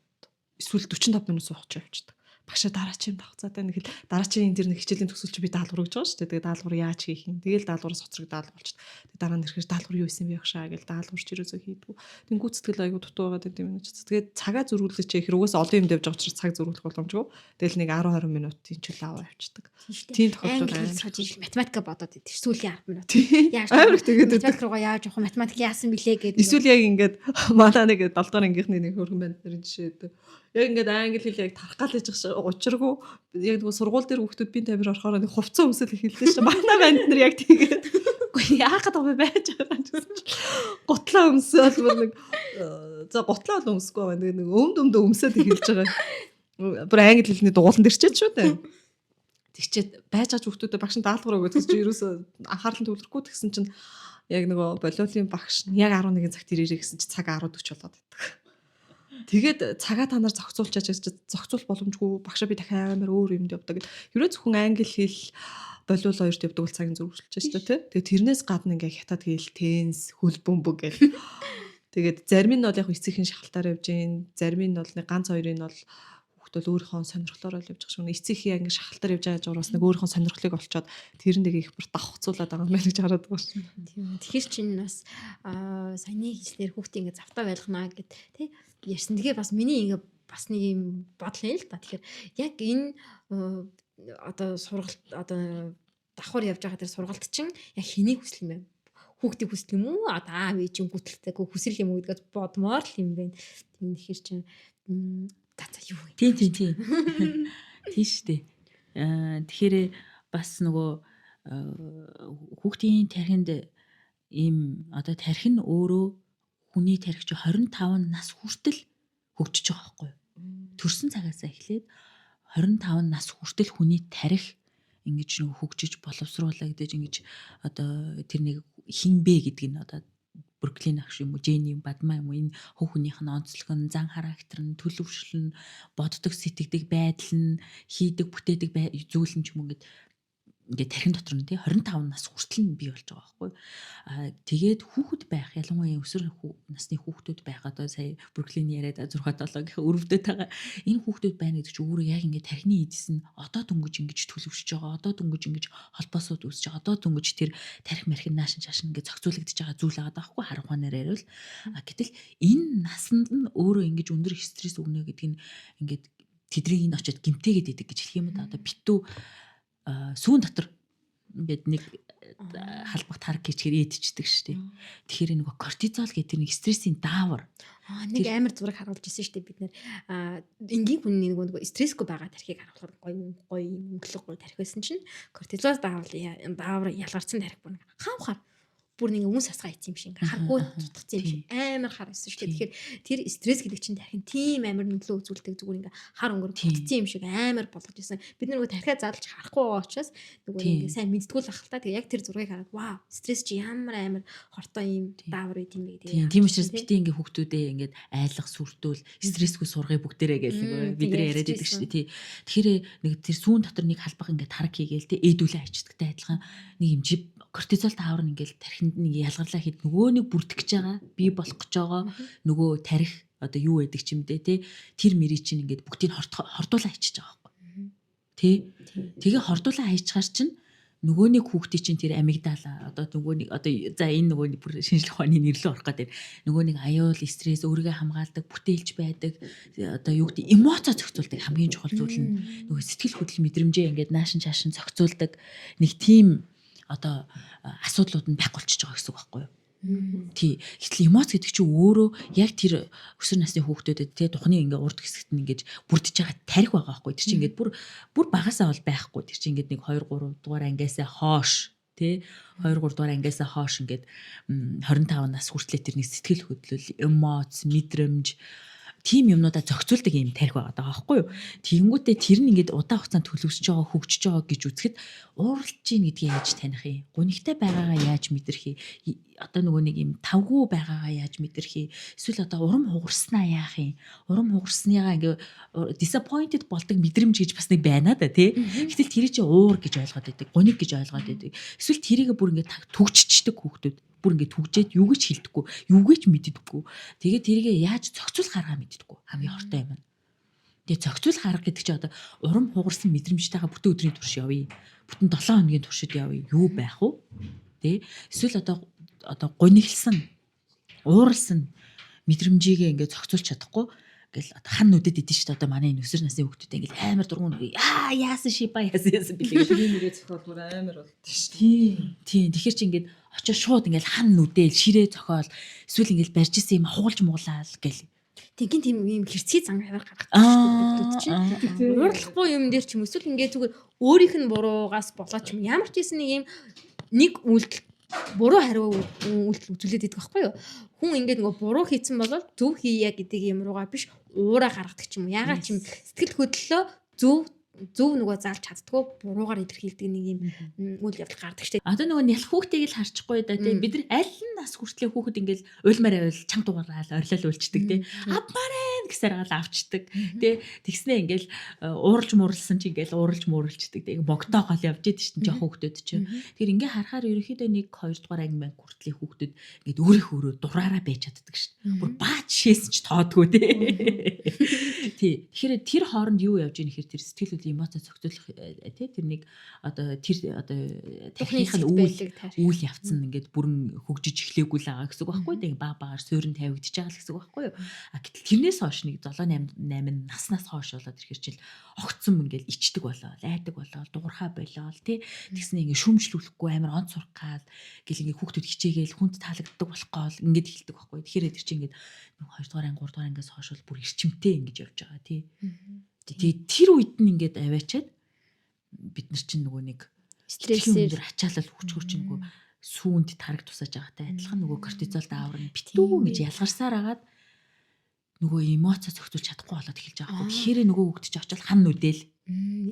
S2: эсвэл 45 минут суух ч явчихдаг. Багшаа дараачийн давхцаатай нэг хэл дараачийн тэр нэг хичээлийн төгсөл чи би даалгавар гэж байгаа шүү дээ. Тэгээ даалгавар яаж хийх юм. Тэгээл даалгавраас хоцрогдоод болчих. Тэгээ дараа нь ирэхээр даалгавар юу исэн бэ багшаа гэж даалгавар ч ерөөсөө хийдгүү. Тэг гүйцэтгэл аягүй дутуу байгаад байт юм байна. Тэгээд цагаа зөрүүлж чи ихэр угаас олон юм девж байгаа учраас цаг зөрүүлэх боломжгүй. Тэгэл нэг 10 20 минутын чил аваа явчихдаг. Тийм тохиолдол байна.
S1: Математика бодоод идэв. Сүүлийн 10 минут.
S2: Яаж амар тэгээд
S1: математик руугаа яаж явах математик яасан билээ гэдэг.
S2: Эсвэл яг ингээд манай нэг 7 дахь ангийнхны нэг хөргөн банд нарын жишээ өгдөө. Яг ингээд англи хэл яг тархал хийж учиргүй яг нэг сургууль дээр хүүхдүүд бие тавир орохоор нэг хувцас өмсөл эхэллээ шүү. Манай банд нар яг тэгээд үгүй яахад аваа байж байгаа юм. Гутлаа өмсөөл нэг за гутлаа бол өмсөхгүй байна. Нэг өмд өмсөд эхэлж байгаа. Бүр англи хэлний дугууланд ирчээд шүү дээ. Тэгчээд байж байгаа хүүхдүүдэд багш нь даалгавар өгөөд чи ерөөсөө анхаарал төвлөрөхгүй тэгсэн чинь яг нөгөө болиолын багш нь яг 11 цагт ирээрэй гэсэн чи цаг 10:40 болоод байдаг. Тэгээд цагаа та нар зохицуулчаач гэж зохицуул боломжгүй багшаа би дахиад амар өөр юмд явдаг гэд. Ерөө зөвхөн англи хэл болов хоёрт явдаг бол цагийн зөрчилж шүү дээ. Тэгээд тэрнээс гадна ингээ хятад хэл, тенс, хөл бөмбөг гэл. Тэгээд зарим нь бол яг эцсийн шахалтаар явж гин, зарим нь бол нэг ганц хоёрын бол хүүхдүүд өөрийнхөө сонирхлоор л явж байгаа шүү. Эцсийн ингээ шахалтаар явж байгаа жураас нэг өөрийнхөө сонирхлыг олцоод тэрэндээ их бүр давхцуулаад байгаа юм байна гэж хараад байгаа шүү.
S1: Тийм. Тэгэхээр чинь бас саяны хэлснээр хүүхдээ ингээ завтаа байлгана гэд тий ярьсан. Тэгээ бас миний ингээ бас нэг юм бодлоо л та. Тэгэхээр яг энэ одоо сургалт одоо давхар явж байгаа тэр сургалт чинь яг хэнийг хүсэл юм бэ? Хүүхдийг хүсэл юм уу? Одоо аав ээж юм гүтэлтэй хүсэл юм уу гэдгээс бодмоор л юм байна. Тийм тэгэхээр чинь за юу вэ?
S3: Тийм. Тийм шүү дээ. Тэгэхээр бас нөгөө хүүхдийн тархинд ийм одоо тархи нь өөрөө хүний тархи чи 25 нас хүртэл хөгжиж байгаа байхгүй юу? Төрсэн цагаас эхлээд 25 нас хүртэл хүний тархи ингэж нэг хөгжиж боловсруулаа гэдэг ингэж одоо тэр нэг хинбэ гэдэг нь одоо Бруклин ах юм уу, Жэни юм, Бадмаа юм уу энэ хүүхнийх нь онцлог нь, зан характер нь, төлөвшөл нь, боддог сэтгэдэг байдал нь, хийдэг бүтээдэг зүйл нь ч юм уу ингээд тархин дотор нь тий 25 нас хүртэл нь бий болж байгаа байхгүй. Тэгээд хүүхэд байх ялангуяа өсвөр насны хүүхдүүд байх одоо сая Бруклин яриад 6 7 гэх өрөвдөд байгаа энэ хүүхдүүд байна гэдэг чинь өөрөө яг ингээд тархины эдис нь одоо дөнгөж ингэж төлөвшөж байгаа, одоо дөнгөж ингэж холбоосууд үүсэж байгаа, одоо дөнгөж тэр тархи мархин наашин шашин ингээд зохицуулагдаж байгаа зүйл байгаа даахгүй харах ухаанаар яриул. Гэтэл энэ насанд нь өөрөө ингэж өндөр стресс өгнө гэдэг нь ингээд тэдрийг нь очиод гимтээгээд идэг гэж хэлэх юм да. Одоо битүү сүүн дотор ингээд нэг халбах тарг хийчихээр эдчихдэг шүү дээ. Тэгэхээр нэг кортизол гэдэг нэг стрессийн даавар.
S1: Нэг амар зураг харуулж ирсэн шүү дээ бид нэр. Энгийн хүний нэг стрессгүй байгаа тархийг харуулахад гоё өнгөлөг гоё тархи байсан чинь кортизол даавар ялгарсан тархи бүр хаамхаар бүр нэг өмнө сасгаа ийцсэн юм шиг ингээ харгуй тутгацсан юм шиг амар хар байсан шүү дээ. Тэгэхээр тэр стресс гэдэг чинь тархин тийм амар нөлөө үзүүлдэг зүгээр ингээ хар өнгөр тутгацсан юм шиг амар болгож ирсэн. Бид нөгөө тархиа задлж харахгүй байгаа учраас нөгөө ингээ сайн мэдтгүүл ах л та. Тэгээ яг тэр зургийг хараад вау стресс чи ямар амар хортой юм даавар байт юм бэ гэдэг.
S3: Тийм учраас бити ингээ хүүхдүүдээ ингээд айлах сүртүүл стрессгүй сургая бүгдээрээ гэл нэг бидний яриад идэг шүү дээ. Тэгэхээр нэг тэр сүүн дотор нэг халбах ингээ тараг хийгээл те ээдүүлээ ачдагтай адилхан нэг юм кортизол даавар нь ингээл тархинд нэг ялгарлаа хэд нөгөө нэг бүрдэх гэж байгаа бий болох гэж байгаа нөгөө тарих одоо юу байдаг ч юм дээ те тэр мэрий чинь ингээд бүгдийг хордуулаа хийчихэж байгаа байхгүй тий тэгээ хордуулаа хийчихаар чинь нөгөө нэг хүүхдийн чинь тэр амигдала одоо нөгөө нэг одоо за энэ нөгөө бүр шинжлэх ухааны нэрлэл орох гэдэг нөгөө нэг аюул стресс өөрийгөө хамгаалдаг бүтээлж байдаг одоо юу гэдэг эмоц зохицуулдаг хамгийн чухал зүйл нь нөгөө сэтгэл хөдлөл мэдрэмжээ ингээд наашин чаашин зохицуулдаг нэг тийм одоо асуудлууд нь байхгүй болчихж байгаа гэсэн үг байхгүй юу? Тий. Гэтэл эмоц гэдэг чинь өөрөө яг тэр өсвөр насны хүүхдүүдэд тий тухны ингээ урд хэсэгт нь ингэж бүрдэж байгаа тарих байгаа байхгүй. Тэр чинь ингээд бүр багасаа бол байхгүй. Тэр чинь ингээд нэг 2 3 дугаар ангиасаа хоош тий 2 3 дугаар ангиасаа хоош ингээд 25 нас хүртлээр тэрний сэтгэл хөдлөл, эмоц, мэдрэмж тийм юмнуудаа зохицуулдаг юм тарих байгаа даа байхгүй юу. Тэгэнгүүтээ тэр нь ингээд удаан хугацаанд төлөвшөж байгаа, хөгжиж байгаа гэж үзэхэд ууралж ийн гэдгийг яаж таних юм? Гунигтай байгаагаа яаж мэдэрх юм? Одоо нөгөө нэг юм тавгүй байгаагаа яаж мэдэрх юм? Эсвэл одоо урам хугарснаа яах юм? Урам хугарсныгаа ингээд disappointed болдог мэдрэмж гэж бас нэг байна да тий. Гэтэл тэрий чи уур гэж ойлгоод байдаг, гуник гэж ойлгоод байдаг. Эсвэл тэрийг бүр ингээд төгжчихдэг хүүхдүүд бүр ингээд түгжээд юу гэж хэлдэггүй, юу гэж мэддэггүй. Тэгээд тэрийгээ яаж зохицуулах арга мэддэггүй. Хамгийн хортой юм. Тэгээд зохицуулах арга гэдэг чинь одоо урам хугарсан мэдрэмжтэйгээ бүтэн өдрийн турш явъя. Бүтэн 7 хоногийн туршид явъя. Юу байх вэ? Тэ? Эсвэл одоо гуниглсан, ууралсан мэдрэмжийгээ ингээд зохицуулж чадахгүй гэл одоо хан нүдэд идэв шүү дээ. Одоо манай энэ өсвөр насны хүүхдүүд ингээд амар дургуун яасан шипа яасан билээ.
S2: Тэр нэрээ зохиол бүр амар болд шүү
S3: дээ. Тийм. Тэгэхээр чи ингээд очиж шууд ингээд хан нүдэл ширээ зохиол эсвэл ингээд барьж исэн юм хуулж муулаал гэл.
S1: Тэгин тийм юм хэрцгий зам хавар гаргадаг чинь. Уурлахгүй юм дээр ч юм эсвэл ингээд зүгээр өөрийнх нь буруугаас болоод ч юм ямар ч юм нэг үйлдэл буруу хариу үйлдэл үзүүлээд идэх байхгүй юу? Хүн ингээд нөгөө буруу хийцэн болол зөв хийя гэдэг юм руугаа биш уураа гаргадаг ч юм уу. Ягаад ч юм сэтгэл хөдлөлөө зөв нөгөө заалж чаддгүй буруугаар илэрхийлдэг нэг юм үйл явдал гардаг штеп.
S3: Одоо нөгөө нялх хүүхдийг л харчихгүй да тийм бид нар аль нь нас хүртлэх хүүхэд ингээл уйлмаар байвал чанга дугаараа орилол үлчдэг тийм. Авмаарэ гэсээр гал авчдаг. Тэ тэгснээ ингээл ууралж муурлсан чи ингээл ууралж муурлждаг. Тэг могтоо гол явж идэв чинь жоох хүүхдүүд чинь. Тэгэхээр ингээ харахаар ерөөхдөө 1 2 дугаар анги маань хүртлийн хүүхдүүд ингээд өөрийнхөө дураараа байж чаддаг шин. Бүр баа жишээс ч тоодгүй тэ. Тий. Тэгэхээр тэр хооронд юу явж ийн гэхээр тэр сэтгэл хөдлөлийн эмоц зохицуулах тэ тэр нэг одоо тархиных нь үйл явцсан ингээд бүрэн хөгжиж эхлэегүй л байгаа гэсэн үг байхгүй. Тэг баагаар суурин тавигдчихж байгаа л гэсэн үг байхгүй юу. А гэтэл тэрнээс хойш нэг 7 8 наснаас хойш болоод ирэхэр чил огцсон ингээл ичдэг болоо, айдаг болоо, дуурхай болоо тий. Тэгснэ ингээ шүмжлүүлэхгүй амар онц сурах гал гэл ингээ хүүхдүүд хичээгээл хүнд таалагддаг болох гол ингээд эхэлдэг байхгүй. Тэгэхээр тэр чинь ингээд 2 дугаар анги 3 дугаар ангиас хойш бол бүр эрчимтэй ингэж явж байгаа тий. Тэгээ тэр үед нь ингээд аваачаад бид нар чинь нөгөө нэг стрессээр ачаалал хүчгөр чинь нөгөө сүүнд тараг тусаж байгаатай адилхан нөгөө кортизол даавар нь битүү гэж ялгарсаар агаад нөгөө эмоц зохицуулж чадахгүй болоод эхэлж байгаа байхгүй. Тэгэхээр нөгөө хүүхд чинь очил хан нүдэл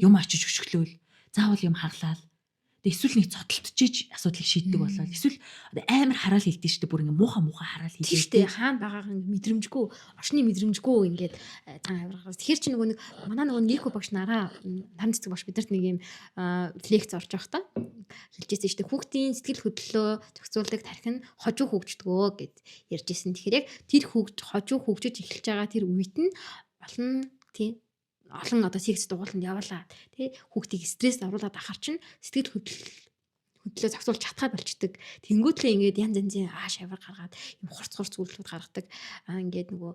S3: юм ачиж өшгөлөөл заавал юм хаглаал. Эсвэл нэг цодтолтжиж асуудлыг шийддэг болоод эсвэл амар хараал хэлдэг шүү дээ. Бүр ингээ муухай хараал хэлдэг.
S1: Тийм шүү дээ. Хаана байгаагаа мэдрэмжгүй, орчны мэдрэмжгүй ингээд цагаан авиргаас. Тэгэхээр чи нөгөө нэг манай нөгөө нийхүү багш нараа тань цэцэг багш бидэрт нэг юм лекц орж явах та хэлжсэн шүү дээ. Хүүхдийн сэтгэл хөдлөлөө зохицуулдаг тархин хожуу хөгждгөө гэд ярьжсэн. Тэгэхээр яг тэр хожуу хөгжиж эхэлж байгаа тэр үед нь олон тийм олон одоо секс дугууланд явуулаад тий хүүхдийг стресс оруулаад ахаар чинь сэтгэл хөдлөлөө зохицуулж чадхаа болчдөг. Тэнгүүтлээ ингээд янз янзын ааш авир гаргаад юм хурц үйлдэлүүд гаргадаг. Ингээд нөгөө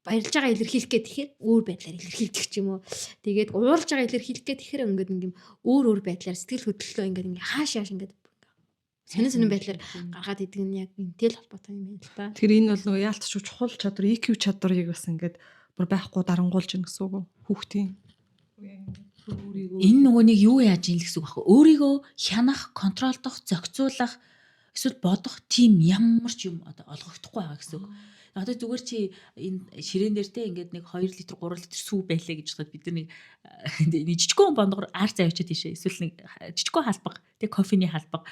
S1: баярлж байгаа илэрхийлэх гэх тэгэхээр өөр байдлаар илэрхийлдэг ч юм уу. Тэгээд ууралж байгаа илэрхийлэх гэх тэгэхээр ингээд нэг юм өөр байдлаар сэтгэл хөдлөлөө ингээд хааш ингээд сонин байдлаар гаргаад идэг нь яг энтэй л холбоотой юм байна л та.
S2: Тэгэхээр энэ бол нөгөө яалтч чухал чадвар EQ чадварыг бас ингээд бүр байхгүй дарангуулж ин гэсэн үг хүүхдийн
S3: энэ нөгөө нэг юу яаж ийн л гэсэн үг байхгүй. Өөрийгөө хянах, контролдох, зохицуулах эсвэл бодох тийм ямар ч юм одоо олгогдохгүй байгаа гэсэн үг. Одоо зүгээр чи энэ ширээн дээр те ингээд нэг 2 литр 3 литр сүү байлаа гэж бодоход бид нар нэг жижигхэн бондгоор ар завьчаад тийшээ эсвэл нэг жижигхэн халбаг те кофений халбаг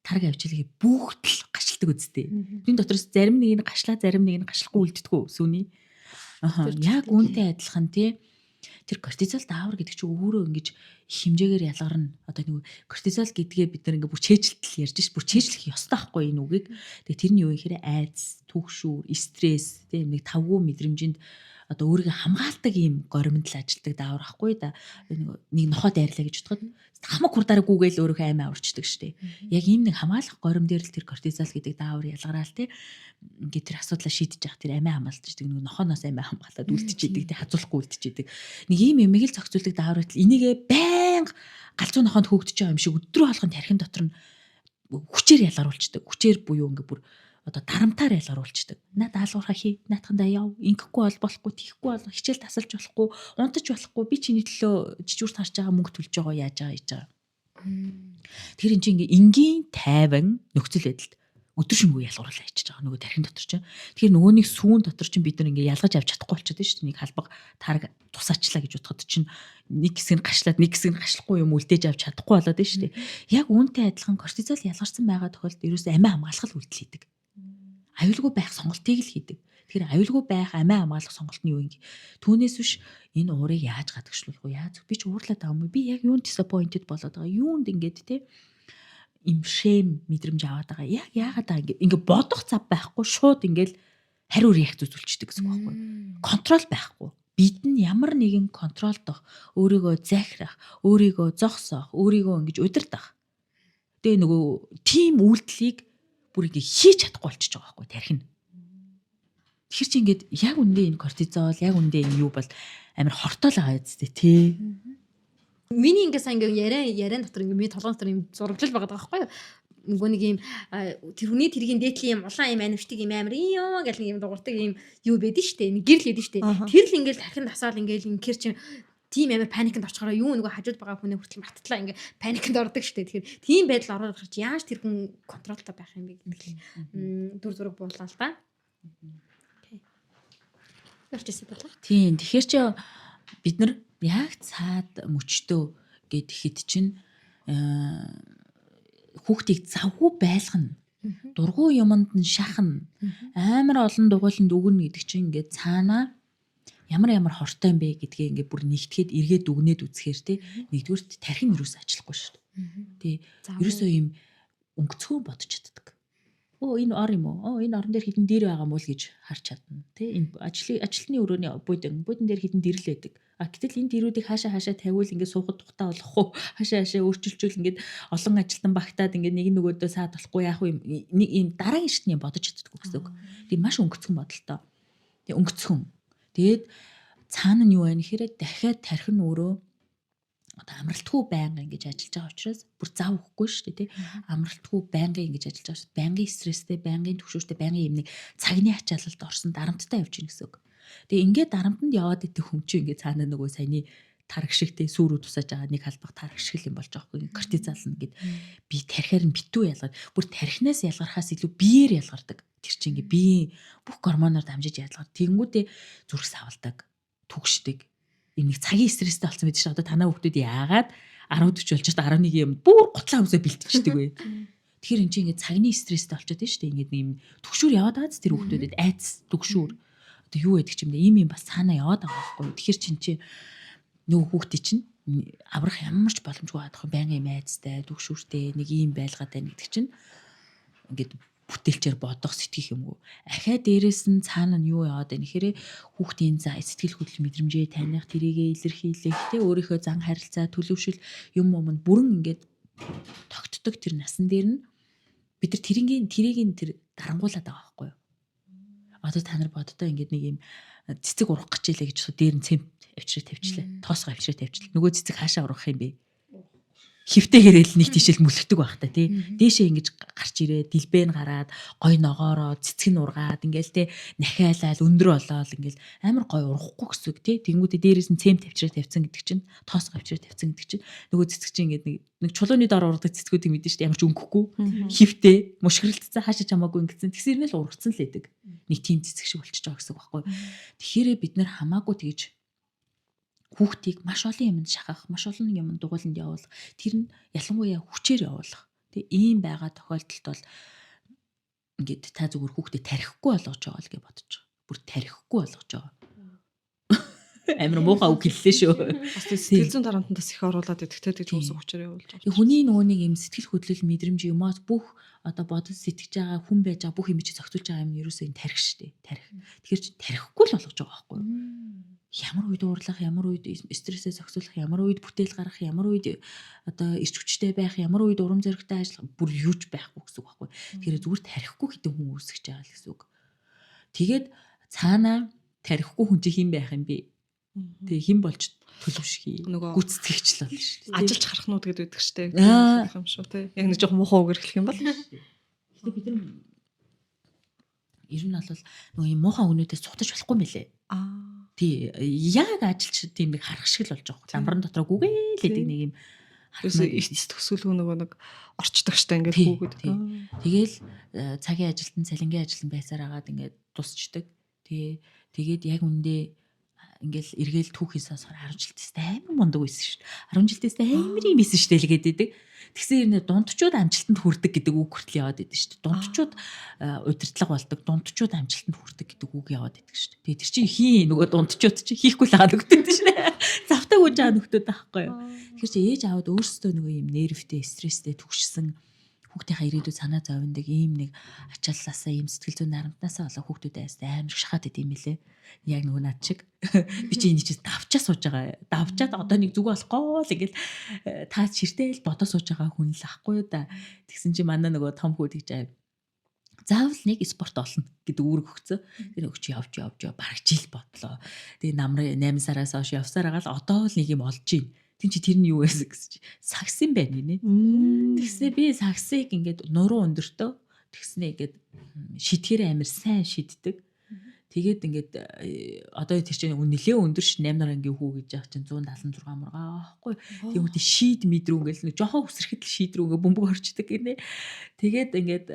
S3: тарга авчилгээ бүгд л гашилдаг үстэй. Тэрийн дотроос зарим нэг нь гашлаа, зарим нэг нь гашлахгүй үлддэггүй сүүний. Яг үүнтэй адилхан тий. Тэр кортизол даавар гэдэг чинь өөрөө ингэж хэмжээгээр ялгарна. Одоо нэг кортизол гэдгээ бид нар ингээ бүр чэйжилтэл ярьж ш. Бүр чэйжлэх ёстой байхгүй энэ үгийг. Тэгээ тэрний юу гэхээр айдас, түгшүүр, стресс тий нэг тавгүй мэдрэмжинд одоо өөрийгөө хамгаалдаг ийм горимд л ажилдаг даавар ахгүй да. Нэг нохоо дайрлаа гэж бодоход хамаг хурдаараа гүгээл өөрийнхөө аймаа урчдаг штэ. Яг ийм нэг хамгаалах горим дээр л тэр кортизол гэдэг даавар ялгараал тий. Ингээд тэр асуудлаа шийдэж явах тэр амиа хамгаалж идэг нэг нохооноос амиа хамгаалаад үлдчихийдэг тий хазуулахгүй үлдчихийдэг. Нэг ийм эмээг л зохицуулдаг даавар байтал энийгээ байнга галзуу нохоонд хөөгдөж байгаа юм шиг өдрөө болгон тархин дотор нь хүчээр ялгаруулцдаг. Хүчээр буюу ингээ бүр одоо дарамтаар ялгаруулцдаг. Наад даалгавраа хий, наатхандаа яв, ингэхгүй бол болохгүй, тийхгүй бол хичээл тасалж болохгүй, унтаж болохгүй. Би чиний төлөө жижүүрт харж байгаа мөнгө төлж байгаа яаж байгаа хийж байгаа. Тэр энэ чинь ингээ энгийн тайван нөхцөл байдалд өдөр шөнөгүй ялгуурлаа хийчихэж байгаа нөгөө тархин дотор чинь. Тэгэхээр нөгөөний сүүн дотор чинь бид нар ингээ ялгаж авч чадахгүй болчиход байна шүү дээ. Нэг халбаг тараг тусаачлаа гэж бодоход чинь нэг хэсэг нь гашлаад нэг хэсэг нь гашлахгүй юм үлдээж авч чадахгүй болоод байна шүү дээ. Яг үүнтэй адилхан кортизол ялгарсан байгаа тохиолдолд ерөөсөө амиа хамгаалах үйлдэл хийдэг. Аюулгүй байх сонголтыг л хийдэг. Тэгэхээр аюулгүй байх амиа хамгаалах сонголт нь юу юм? Түүнээс биш энэ уурыг яаж гадагшлуулах вэ? Яаж би ч уурлаад байгаа юм. Би яг юунд disappointed болоод байгаа? Юунд ингээд те им шэм мэдрэмж аваад байгаа. Яг яагаад байгаа ингээ бодох зав байхгүй шууд ингээл хариу реакц үзүүлчихдэг гэсэн үг байхгүй. Контрол байхгүй. Бид нь ямар нэгэн контролдох, өөрийгөө захирах, өөрийгөө зогсоох, өөрийгөө ингэж удирдах. Тэгээ нөгөө тим үйлдэлийг бүр ингээ хийж чадахгүй болчихж байгаа байхгүй тархин. Тэгэхээр чи ингээд яг үндэ энэ кортизол, яг үндэ энэ юу бол амар хортол байгаа үстэй тий.
S1: Миний ингээ сайн ингээ яриан дотор ингээ миний толгой дотор юм зураглал байгаа байхгүй юу? Нөгөө нэг юм тэр хүний тэргийн дээдлийн юм улаан юм анимчдаг юм амар юм гэл нэг юм дуурдаг юм юу байдэн штэ. Нэг гэрэл байдэн штэ. Тэр л ингээл тархин тасаал ингээл инкэр чинь тийм амар паникнд орчгороо юу нөгөө хажууд байгаа хүний хүртэл марттлаа ингээ паникнд ордог штэ. Тэгэхээр тийм байдал ороод гарч яаж тэр хүн контролтой байх юм бэ гэдэг л дүр зураг буулаа л та.
S3: Тийм. Тэгэхээр чи бид нар яг цаад мөчтөө гэхэд чинь хүүхдийг завгүй байлгана. Дургуй юмд нь шахна. Амар олон дугуйланд өгнө гэдэг чинь ингээд цаанаа ямар хортой юм бэ гэдгээ ингээд бүр нэгтгэхэд эргээд үгнээд үзэхээр те нэгдүгürt тархин юус ажиллахгүй шүү дээ. Тий. Ерөөсөө юм өнгөцгөө бодож чаддаг. Энэ ор юм уу? Энэ орон дээр хідэн дэр байгаа мó л гэж харж чадна. Тэ энэ ажлын өрөөний будин дээр хідэн дэрл байдаг. Гэтэл энэ дэрүүдийг хаашаа тавиул ингээд суухад тухтаа болох уу? Хаашаа өөрчилжүүл ингээд олон ажилтан багтаад ингээд нэг нөгөөдөө саад болохгүй яах вэ? Нэг ийм дараагийн шатны бодож чаддаг гэсэн үг. Тийм маш өнгөцгөн бодолтой. Тэг өнгөцгөн. Тэгээд цаана нь юу вэ гэхээр дахиад тархин өөрөө одоо амралтгүй байнга ингэж ажиллаж байгаа учраас бүр зав өгөхгүй шүү дээ тий. Амралтгүй байнга ингэж ажиллаж байгаа. Байнгын стресстэй, байнгын төвшөртэй, байнгын юм нэг цагны ачаалалд орсон дарамттай явж гин гэсэн үг. Тэгээ ингээд дарамтанд яваад идэх хүн чинь ингээд цаана нөгөө саяны тарх шигтэй сүрүү тусаж байгаа нэг халбах тарх шиг юм болж байгаа хгүй. Кортизол нэгэд би тархиар нь битүү ялгаад бүр тархинаас ялгархаас илүү биеэр ялгардаг. Тэр чинь ингээд биеийн бүх гормоноор дамжиж ялгардаг. Тэгэнгүүтээ зүрх савладаг, түгшдэг. Энэ нэг цагийн стресстэй болсон байдаг шүү. Одоо танаа хүүхдүүд яагаад 10-40 болж байгаа 11 юм бүр гутлаа хүмүүсээ бэлтчихдэг вэ? Тэгэхээр энэ чинь ингээд цагны стресстэй болчиход байна шүү дээ. Ингээд юм түгшүүр яваад байгаа тэр хүүхдүүдэд айц түгшүүр. Одоо юу байдаг юм бэ? Ийм бас цаанаа яваад байгаа байхгүй. Тэгэхээр чинь нөгөө хүүхдээ чинь аврах ямар ч боломжгүй байдаг юм. Байнгын юм айцтай, түгшүүртэй нэг ийм байлгаад байна гэдэг чинь ингээд бүтээлчээр бодох сэтгэх юм уу. Ахаа дээрээс нь цаана нь юу яваад байна гэхээр хүүхдийн сэтгэл хөдлөл мэдрэмжээ таних, тэрийгэ илэрхийлэх, тэ өөрийнхөө зан харилцаа, төлөвшил юм бүрэн ингээд тогтдог тэр насан дээр нь бид нар тэрийг дарангуулад байгаа байхгүй юу. Одоо та нар боддоо ингээд нэг юм цэцэг урах гэж илээ гэж дээр нь цемт авчраа тавьчлаа. Тоосгоо авчраа тавьчлаа. Нөгөө цэцэг хаашаа урах юм бэ? Хөвтэйгээрэл нэг тийшэл мүлгдэг байх та тий. Дээшээ ингэж гарч ирээ, дэлбэн гараад, гой ногоороо, цэцэг нь ургаад ингээл те нахиалал өндөр болоод ингээл амар гой урахгүй гэсэн үг тий. Тэнгүүдээ дээрээс нь цемт авчраа тавьсан гэдэг чинь, тоосгоо авчраа тавьсан гэдэг чинь нөгөө цэцэг чинь ингээд нэг чулууны дор ургадаг цэцгүүдийг мэдэн шүү дээ. Ямар ч өнгөхгүй. Хөвтэй, мушгирэлтцэн хаашаа чамаагүй ингэсэн. Тэгсэрнээ л ургацсан л байдаг. Нэг тийм цэцэг шиг болчихж байгаа гэсэн үг байхгүй. Тэгэхээр бид нэр хамаагүй тэгж хүүхдийг маш олон юмд шахах, маш олон юмд дугууланд явуулах, тэр нь ялангуяа хүчээр явуулах. Тэг ийм байгаа тохиолдолд бол ингээд та зүгээр хүүхдэд тархихгүй болгож байгаа л гэж бодож байгаа. Бүр тархихгүй болгож байгаа. Амар муухай үг хэллээ шүү.
S2: Бас сэтгэл зүйн дарамтнаас их оруулаад идэхтэй гэж хүмүүс хүчээр явуулж байгаа.
S3: Хүний нөгөө нэг юм сэтгэл хөдлөл мэдрэмж юмас бүх одоо бодож сэтгэж байгаа хүн байж байгаа бүх юм чи зохицуулж байгаа юм ерөөсөө энэ тарих шүү дээ. Тарих. Тэгэхээр чи тархихгүй л болгож байгаа байхгүй юу? Ямар үед уурлах, ямар үед стрессээ зохицуулах, ямар үед бүтээл гаргах, ямар үед одоо ирч хүчтэй байх, ямар үед урам зоригтой ажиллах бүр юуч байхгүй гэсэн үг байхгүй. Тэгэхээр зүгээр тарихгүй хэдэн хүн үүсгэж байгаа л гэсэн үг. Тэгээд цаанаа тарихгүй хүн чи хэн байх юм бэ? Тэгээ хэн болж төлөвшгий. Гүцэтгэгч л болно шүү дээ.
S2: Ажилч харахнууд гэдэг байдаг шүү дээ. Юм шүү те. Яг нэг жоохон муухай үг хэлэх юм бол.
S3: Гэтэ бид нар ер нь бол нөгөө юм муухай өгнүүдээс цухтаж болохгүй мөлий. Тий, яг ажилч тийм нэг харах шиг л болж байгаа. Ламбарн дотроо гүгээл гэдэг нэг юм
S2: ерөөсөө эц төсөөлгөө нөгөө нэг орчдогчтой ингээд хүүхэд.
S3: Тэгэл цагийн ажилтан, цалингийн ажилтан байсаар агаад ингээд тусчдаг. Тэгээд яг үндэ ингээл эргээл түүхийн сонсохоор 10 жилдээс амар мундаг байсан шүү дээ. 10 жилдээс амар юм байсан шүү дээ л гэдэг. Тэгсэн юм дундчууд амжилтанд хүрдэг гэдэг үг хүртэл яваад идэв шүү дээ. Дундчууд удирдлага болдог, дундчууд амжилтанд хүрдэг гэдэг үг яваад идэв шүү дээ. Тэр чинь хин нөгөө дундчууд чинь хийхгүй л байгаа нөхдөд шүү дээ. Завтаа гүйж байгаа нөхдөд байхгүй юу. Тэгэхээр чи ээж аавд өөрсдөө нөгөө юм нервтэй, стресстэй түгшсэн хүүхдийнхаа ирээдүйд санаа зовндаг ийм нэг ачааллаасаа ийм сэтгэл зүйн нарамтнаасаа болоо хүүхдүүдээс амар шахаад идэм билээ. Яг нөгөө над шиг би чи энийг чи давчаа сууж байгаа. Давчаад одоо нэг зүг болохгүй л ингээл та чиртэл бодоо сууж байгаа хүн л ахгүй да. Тэгсэн чи манай нөгөө том хүүд гэж заавал нэг спорт олно гэдэг үүрэг өгцөө. Тэр өгч явж бараг жил бодлоо. Тэгээ намрын 8 сараас хойш явсаар байгаа л одоо л нэг юм олж ийн. Тин чи тэр нь юу байсан гэсэн чи сакс юм байна нэ. Тэгснэ би саксыг ингээд нуруу өндөртөө тэгснэ ингээд шидгээр амир сайн шиддэг. Тэгээд ингээд одоо тэр чинь нэлээ өндөрш 8 нарангийн хүү гэж яах чинь 176 мургаа аахгүй. Тэгвэл шид мэдрүү ингээл нэг жоохон үсрэхэд л шид рүү ингээ бөмбөг орчдөг гинэ. Тэгээд ингээд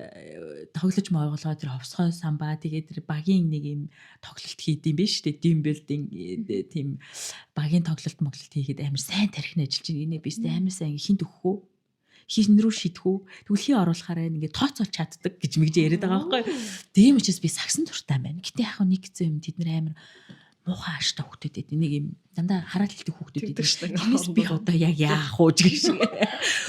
S3: тоглож моёголоо тэр ховсгой самбаа тэгээд тэр багийн нэг юм тоглолт хийдэм биш үү? Team building тийм багийн тоглолт хийгээд амар сайн тархин ажиллаж байна. Инээ бистэ амар сайн хинт өгөхөө. Хин рүү шидэх үү? Тэгвэл хий оруулахаараа ингээ тооцоолж чаддаг гэж мэгж яриад байгаа байхгүй. Тийм учраас би сагсан дуртай байна. Гэтэ яг нэг хэзээ юм тэд нэр амар муухай ааштай хүүхдүүд байдаг. Нэг юм дандаа хараад хэлдэг хүүхдүүд
S2: Тэгдэг
S3: байдаг.
S2: шүү дээ.
S3: Тэрнээс би одоо яг яах уу гэж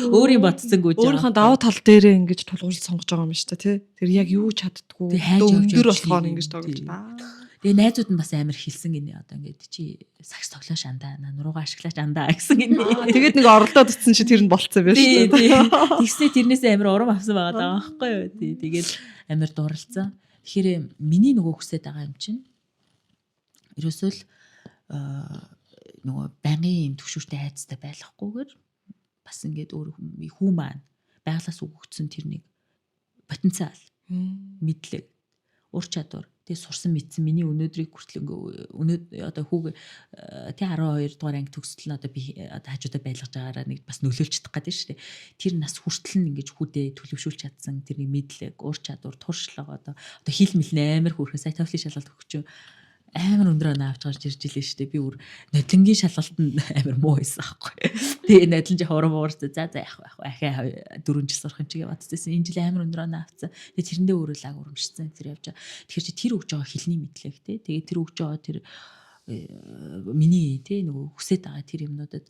S3: өөрийн бодсонгүй жаа.
S2: Өөрийнхөө давуу тал дээрээ ингэж тулгуурлаж сонгож байгаа юм шүү дээ тий. Тэр яг юу чаддгүй.
S3: Тэг хайж явж
S2: өндөр
S3: явж
S2: болохоор
S3: тийм.
S2: ингэж тоглож
S3: Тийм.
S2: байна.
S3: Тэгээ найзууд нь бас амар хэлсэн гинэ одоо ингээд чи сакс тоглоош андаа нуруугаа ашиглаач андаа гэсэн гинэ.
S2: Тэгээд нэг оролдоод утсан чи тэр нь болцсон байж
S3: Тий,
S2: шүү
S3: тий.
S2: дээ.
S3: Тэгснэ тэрнээс амар урам авсан байгаа даа байхгүй юу. Тий. Тэгээд амар дууралцсан. Тэгэхээр миний нөгөө хүсэж байгаа юм чинь ерөөсөө л нөгөө байнгын юм төвшөртэй хайцтай байхгүйгээр бас ингээд өөр хүн маань байглаас өгөгдсөн тэр нэг потенциал, мэдлэг, ур чадвар тэгээ сурсан мэдсэн миний өнөөдрийг хүртэл одоо хүүг тий 12 дугаар анги төгсөл нь одоо би одоо хажуудаа байлгаж байгаараа нэг бас нөлөөлж чадах гэдэг шүү дээ. Тэр нас хүртэл нь ингэж хүүдээ төлөвшүүлж чадсан тэр нэг мэдлэг, ур чадвар, туршлага одоо хил мэлнэ амар хөөрхөн сая TOEFL шалгалт өгч амар өндөр оноо авч гарч ирж илээ шүү дээ. Би өөр нодлонгийн шалгалтанд амар муу байсан аахгүй. Тэгээ нодлон жоо урам уурсан. За яах ахаа 4 жил сурах юм чигээ бодчихсон. Энэ жил амар өндөр оноо авцсан. Тэгээ тэрэндээ өөрөө лаг урамшсан тэр явж байгаа. Тэгэхээр чи тэр өгж байгаа хилний мэдлэг тий. Тэгээ тэр өгж байгаа тэр миний тий нөгөө хүсэж байгаа тэр юмнуудад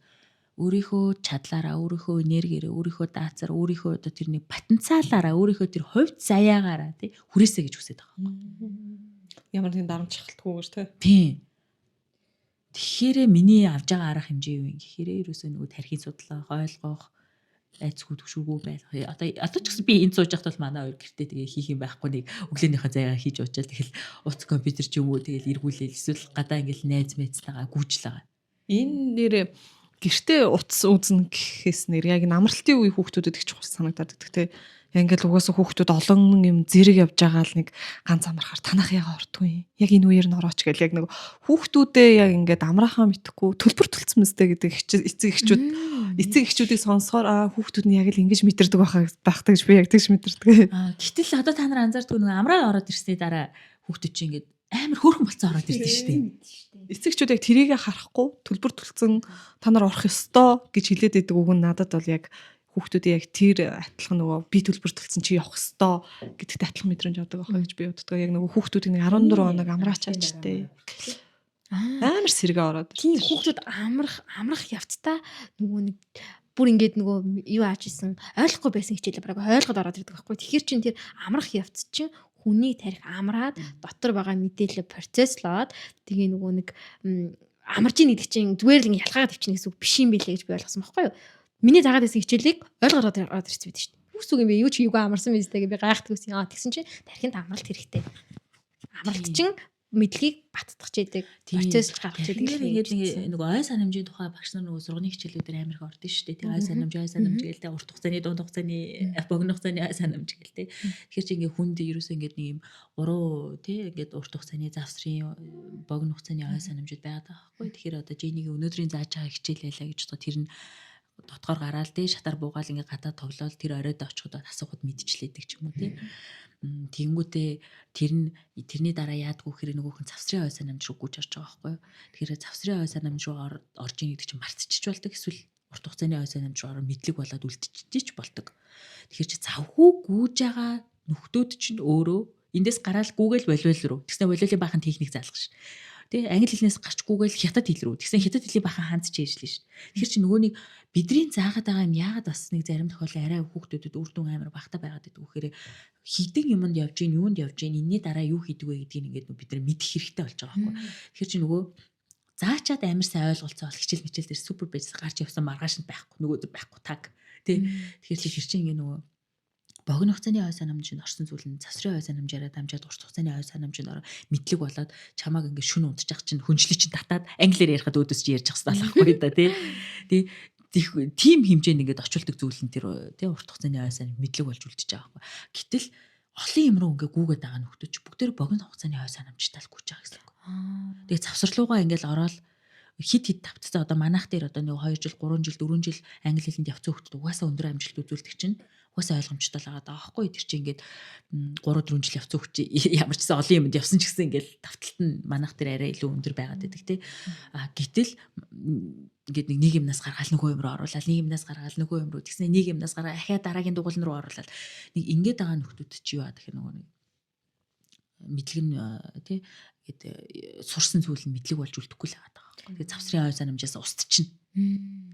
S3: өөрийнхөө чадлаараа, өөрийнхөө энергиэрээ, өөрийнхөө даацаар, өөрийнхөө одоо тэр нэг потенциалаараа, өөрийнхөө тэр хувьд заяагаараа тий хүрээсэй гэж хүсэж байгаа юм.
S2: Ямар тийм дарамтчилтгүйгээр тий.
S3: Тийм. Тэгэхээр миний авж байгаа арга хэмжээ юу юм гэхээр ерөөсөө нөгөө тархин судлах, ойлгох, айцгүй төвшүүгөө байх. Одоо ч гэсэн би энд сууж байхад бол манай хоёр гэртээ тэгээ хийх юм байхгүй нэг өглөөнийхөө заяа хийж уучаал тэгэл утас компьютер ч юм уу тэгэл эргүүлээл эсвэл гадаа ингээл найз мэйцтэйгээ гүйжл байгаа.
S2: Энэ нэр гэртээ утас үзнэ гэхээс нэр яг намралтын үе хүүхдүүдэд их чухал санагдаад байдаг тий. Ингээл угаасаа хүүхдүүд олон юм зэрэг явж байгаа л нэг ганц амархаар танах яга ортгүй. Яг энэ үеэр н орооч гэл яг нэг хүүхдүүдээ яг ингээд амраахаа мэдхгүй төлбөр төлцсөн мэстэй гэдэг эцэг эхчүүдийг сонсохоор хүүхдүүд нь яг л ингэж мэдэрдэг байхдаг гэж би яг тэгж мэдэрдэг.
S3: Гэтэл одоо та нар анзаардгүй нэг амраа ороод ирсний дараа хүүхдүүд чинь ингээд амар хөөрхөн болцсон ороод ирдэ шүү дээ.
S2: Эцэгчүүд яг тэрийгэ харахгүй төлбөр төлцөн та нар орох ёстой гэж хэлээд байдаг үг нь надад бол яг хүүхдүүдийн яг тэр атлах нөгөө би төлбөр төлсөн чи явах ёстой гэдэгт атлах мэдрэмж авдаг байх гэж би боддог. Яг нөгөө хүүхдүүдийн 14 хоног амраач аачтай. Амар сэргээ ороод.
S1: Тийм хүүхдүүд амрах явцдаа нөгөө нэг бүр ингээд нөгөө юу ааж исэн ойлгохгүй байсан хичээлээ бараг ойлгоод ороод ирдэг байхгүй. Тэгэхээр чин тэр амрах явц чинь хүний тарих амраад дотор байгаа мэдээлэл процесслоод тэгээ нөгөө нэг амарч ийн гэдэг чинь зүгээр л ингэ ялгаагаад өвчнө гэсэн үг биш юм билээ гэж би ойлгосон байхгүй юу. Миний дагаад байсан хичээлийг ойлгоод ороод ирсэн байдаг шүү дээ. Үс үг юм бэ? Юу ч хийгээгүй амарсан биз дээ гэж би гайхдаг байсан. Тэгсэн чинь тархинд амралт хэрэгтэй. Амралт чинь мэдлэгийг баттгах чийдэг. Процесс гаргах чийдэг.
S3: Тэгээд нөгөө ой санамжийн тухай багш нар нөгөө сургуулийн хичээлүүдээр амар их ордон шүү дээ. Ой санамж гэлтэй урт хугацааны, дунд хугацааны, богино хугацааны ой санамж гэлтэй. Тэгэхээр чи ингээ хүнд ерөөсөө ингээ нэг юм 3 тий ингээд урт хугацааны завсрын богино хугацааны ой санамжууд байгаад байгаа байхгүй. Тэгэхээр одоо Женигийн өнөөдрийн зааж байгаа хичээл байлаа гэж бодоход тэр нь дотгоор гараал тий шатар буугаал ингээ гадаа тоглоал тэр оройд очиход асуухад мэдчихлээдэг ч юм уу тий. Тэнгүүтээ тэрний дараа яадгүй хэрэг нөгөөх нь завсрын ой санамж руу гүйж орж байгаа байхгүй юу. Тэгэхээр завсрын ой санамж руу орж ийн гэдэг чинь мартчих болдог эсвэл урт хугацааны ой санамж руу мэдлэг болоод үлдчихэж болдог. Тэгэхээр чи завгүй гүйж байгаа нөхдөөд чинь өөрөө эндээс гараал Google болвол руу тэгснэ болволын баахан техник заалгах ш. Тэ англи хэлнээс гарч Google хятад хэл рүү тэгсэн хятад хэлний баахан хандж ээжлээ ш. Тэгэхээр чи нөгөө нэг бидний заагаад байгаа юм яагаад бас нэг зарим тохиолдолд арай хүүхдүүдэд үр дүн амар багтаа байгаад байдаг вэхээр хідэн юмд явж гин юунд явж гин энэний дараа юу хийдэг вэ гэдгийг ингээд бид нар мэдэх хэрэгтэй болж байгаа байхгүй. Тэгэхээр чи нөгөө заачаад амар сайн ойлголцоо бол хичээл мичээл дээр супер бэжс гарч явсан маргааш нь байхгүй нөгөө байхгүй таг тий. Тэгэхээр чи хэр чи ингээд нөгөө богино хугацааны ой санамжинд орсон зүйл нь завсрын ой санамжаараа дамжаад урт хугацааны ой санамжинд ороо мэдлэг болоод чамааг ингээд шүн унтчих чинь хүнчлээ чинь татаад англиар ярихад өөдөөс чи ярьж ахсан байхгүй да тий. Тим хэмжээнд ингээд очилдог зүйл нь тэр тий урт хугацааны ой санамж мэдлэг болж үлдчихэж байгаа байхгүй. Гэтэл олон юм руу ингээд гүгээд байгаа нөхдөөч бүгдээр богино хугацааны ой санамжтай л гүйж байгаа гэсэн үг. Тэгээ завсарлуугаа ингээд ороод хит тавцсан одоо манайх дээр одоо нэг 2 жил 3 жил 4 жил англи хэлэнд явцсан хүмүүс угаасаа өндөр амжилт үзүүлдэг чинь угаасаа ойлгомжтой л байгаа байхгүй тэр чинь ингээд 3 4 жил явцсан хүмүүс ямар ч гэсэн олон юмд явсан ч гэсэн ингээд тавталт нь манайх дээр арай илүү өндөр байгаад байдаг тий. Гэтэл ингээд нэг юмнаас гаргаал нөгөө юм руу оруулаад нэг юмнаас гаргаал нөгөө юм руу тэгснэ нэг юмнаас гаргаа ахаа дараагийн дугуйлан руу оруулаад нэг ингээд байгаа нөхдүүд чи юу аа тэгэхээр нөгөө нэг мэдлэг нь тий Ингээд сурсан зүйл нь мэдлэг болж үлдэхгүй л байгаа даа. Тэгээд завсрын ойр санамжаас устчихна.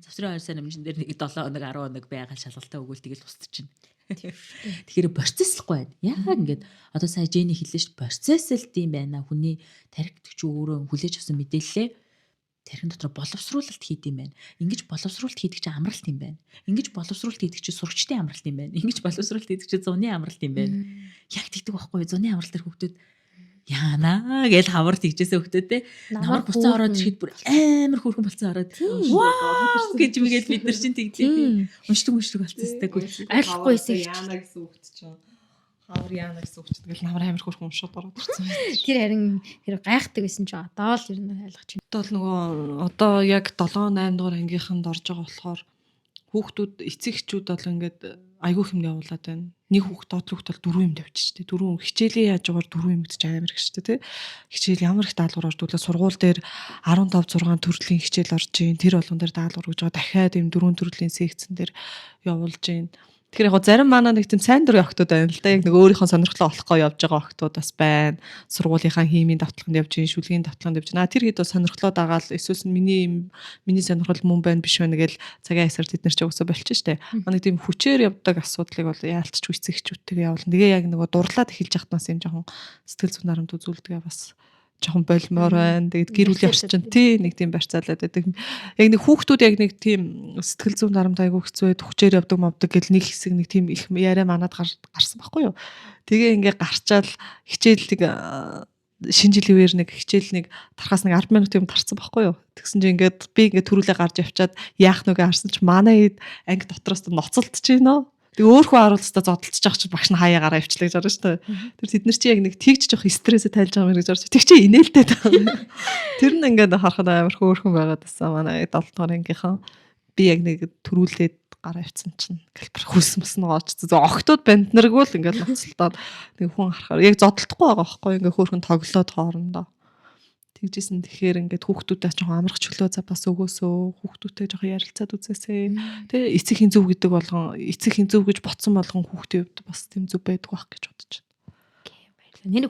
S3: Завсрын ойр санамжин дээр нэг 7 хоног 10 хоног байгаль шалгалтаа өгвөл тэгэл устчихна. Тэгэхээр процесслахгүй байна. Яг ингээд одоо сая Жэни хэллээ шүү дээ. Процесс л тийм байна. Хүний тархитч өөрөө хүлээж авсан мэдээлэлээ тархин дотор боловсруулалт хийдэм байна. Ингэж боловсруулалт хийдэг чинь амралт юм байна. Ингэж боловсруулалт хийдэг чинь сурагчдын амралт юм байна. Ингэж боловсруулалт хийдэг чинь зуны амралт юм байна. Яг тэгдэг байхгүй юу? Зуны амралт төр хүүхдүүд яана гэж хавар тэгжээсээ хүүхдүүдтэй намар буцаа ороод ирэхэд бүр амар хөөрхөн болцсон ороод вау гэж мэгэл бид нар чинь тэгдэг. Уншдаг болцсон сте.
S1: Ойлгохгүй эсэх.
S2: Яана гэсэн хүүхд чинь хавар яана гэсэн хүүхд тэгэл намар амар хөөрхөн уншаад ороод ирсэн.
S1: Тэр харин хэрэг гайхдаг байсан ч одоо л ер нь ойлгож байна.
S2: Одоо л нөгөө одоо яг 7 8 дугаар ангийнханд орж байгаа болохоор хүүхдүүд эцэг эхчүүд бол ингээд айгүй юм явуулаад байна. Нэг хүүхд доотлох хүүхд бол 4 юм тавьчих штэ. 4 хичээлийн яажгаар 4 юм гэж амар их штэ тий. Хичээл ямар их даалгавар ордуулаад сургууль дээр 15 6 төрлийн хичээл орж ийн. Тэр болгон дээр даалгавар өгж байгаа. Дахиад юм 4 төрлийн секцэн дээр явуулж ийн. Тэгэхээр яг зарим манай нэг тийм сайн дурын охтууд байна л да. Яг нэг өөрийнхөө сонирхлоо олохгүй явж байгаа охтууд бас байна. Сургуулийнхаа химийн давтлаганд явж ийн, шүлгийн давтлаганд явж ийн. Тэр хэд бас сонирхлоо дагаал эсвэл миний сонирхол мөн байна биш байна гэж цагаан ясаар тэд нар ч уусаа болчих штэ. Манай тийм хүчээр явдаг асуудлыг бол яалтч эцэгчүүдтэйгээ явуулна. Тэгээ яг нөгөө дурлаад эхэлж яхтнаас юм жоохон сэтгэл зүйн нарамд үзүүлдэг бас жоохон болмоор байна. Тэгээд гэр бүлийн орчин тий нэг тийм барьцаалаад байдаг. Яг нэг хүүхдүүд яг нэг тийм сэтгэл зүйн нарамд айгүй хэцүү байд хүчээр явдаг мовдөг гэл нэг хэсэг нэг тийм их яриа манад гарсан байхгүй юу. Тэгээ ингээ гарчаал хичээлийг шинэ жилийн үеэр нэг хичээл нэг тархаас нэг 10 минут юм тарцсан байхгүй юу. Тэгсэн чинь ингээд би ингээд төрүүлээ гарч явчаад яах нүгэ харсан чинь манай анги дотроос ноцолдож байна. Тэгээ өөрөө харуулцтай зодтолцож байгаа чинь багш нь хаяа гараа явчлаа гэж орно шүү дээ. Тэр тэд нар чи яг нэг тэгж жоох стрессээ тайлж байгаа мэр гэж орж. Тэг чи инээлтэй таа. Тэр нь ингээд харахад амар хөөрхөн байгаад байсан. Манай 7 дугаар ангийнхан би яг нэг төрүүлээд гараа явцсан чинь гэлбэр хүйсмэс нь гоочсон. Охтууд банд наргүй л ингээд ноцолдоод нэг хүн харахаар яг зодтолдохгүй байгаа байхгүй ингээд хөөрхөн тоглоод хоорондоо. Тэгжсэн тэгэхээр ингээд хүүхдүүдээ жоохон амрах чөлөө за бас өгөөсөө хүүхдүүдтэй жоохон ярилцаад үзээсэй. Тэгээ эцэгхийн зөв гэдэг болгон эцэгхийн зөв гэж ботсон болгон хүүхдийн хувьд бас тийм зөв байдаг байх гэж бодож байна.
S1: Окей баярлалаа. Нэр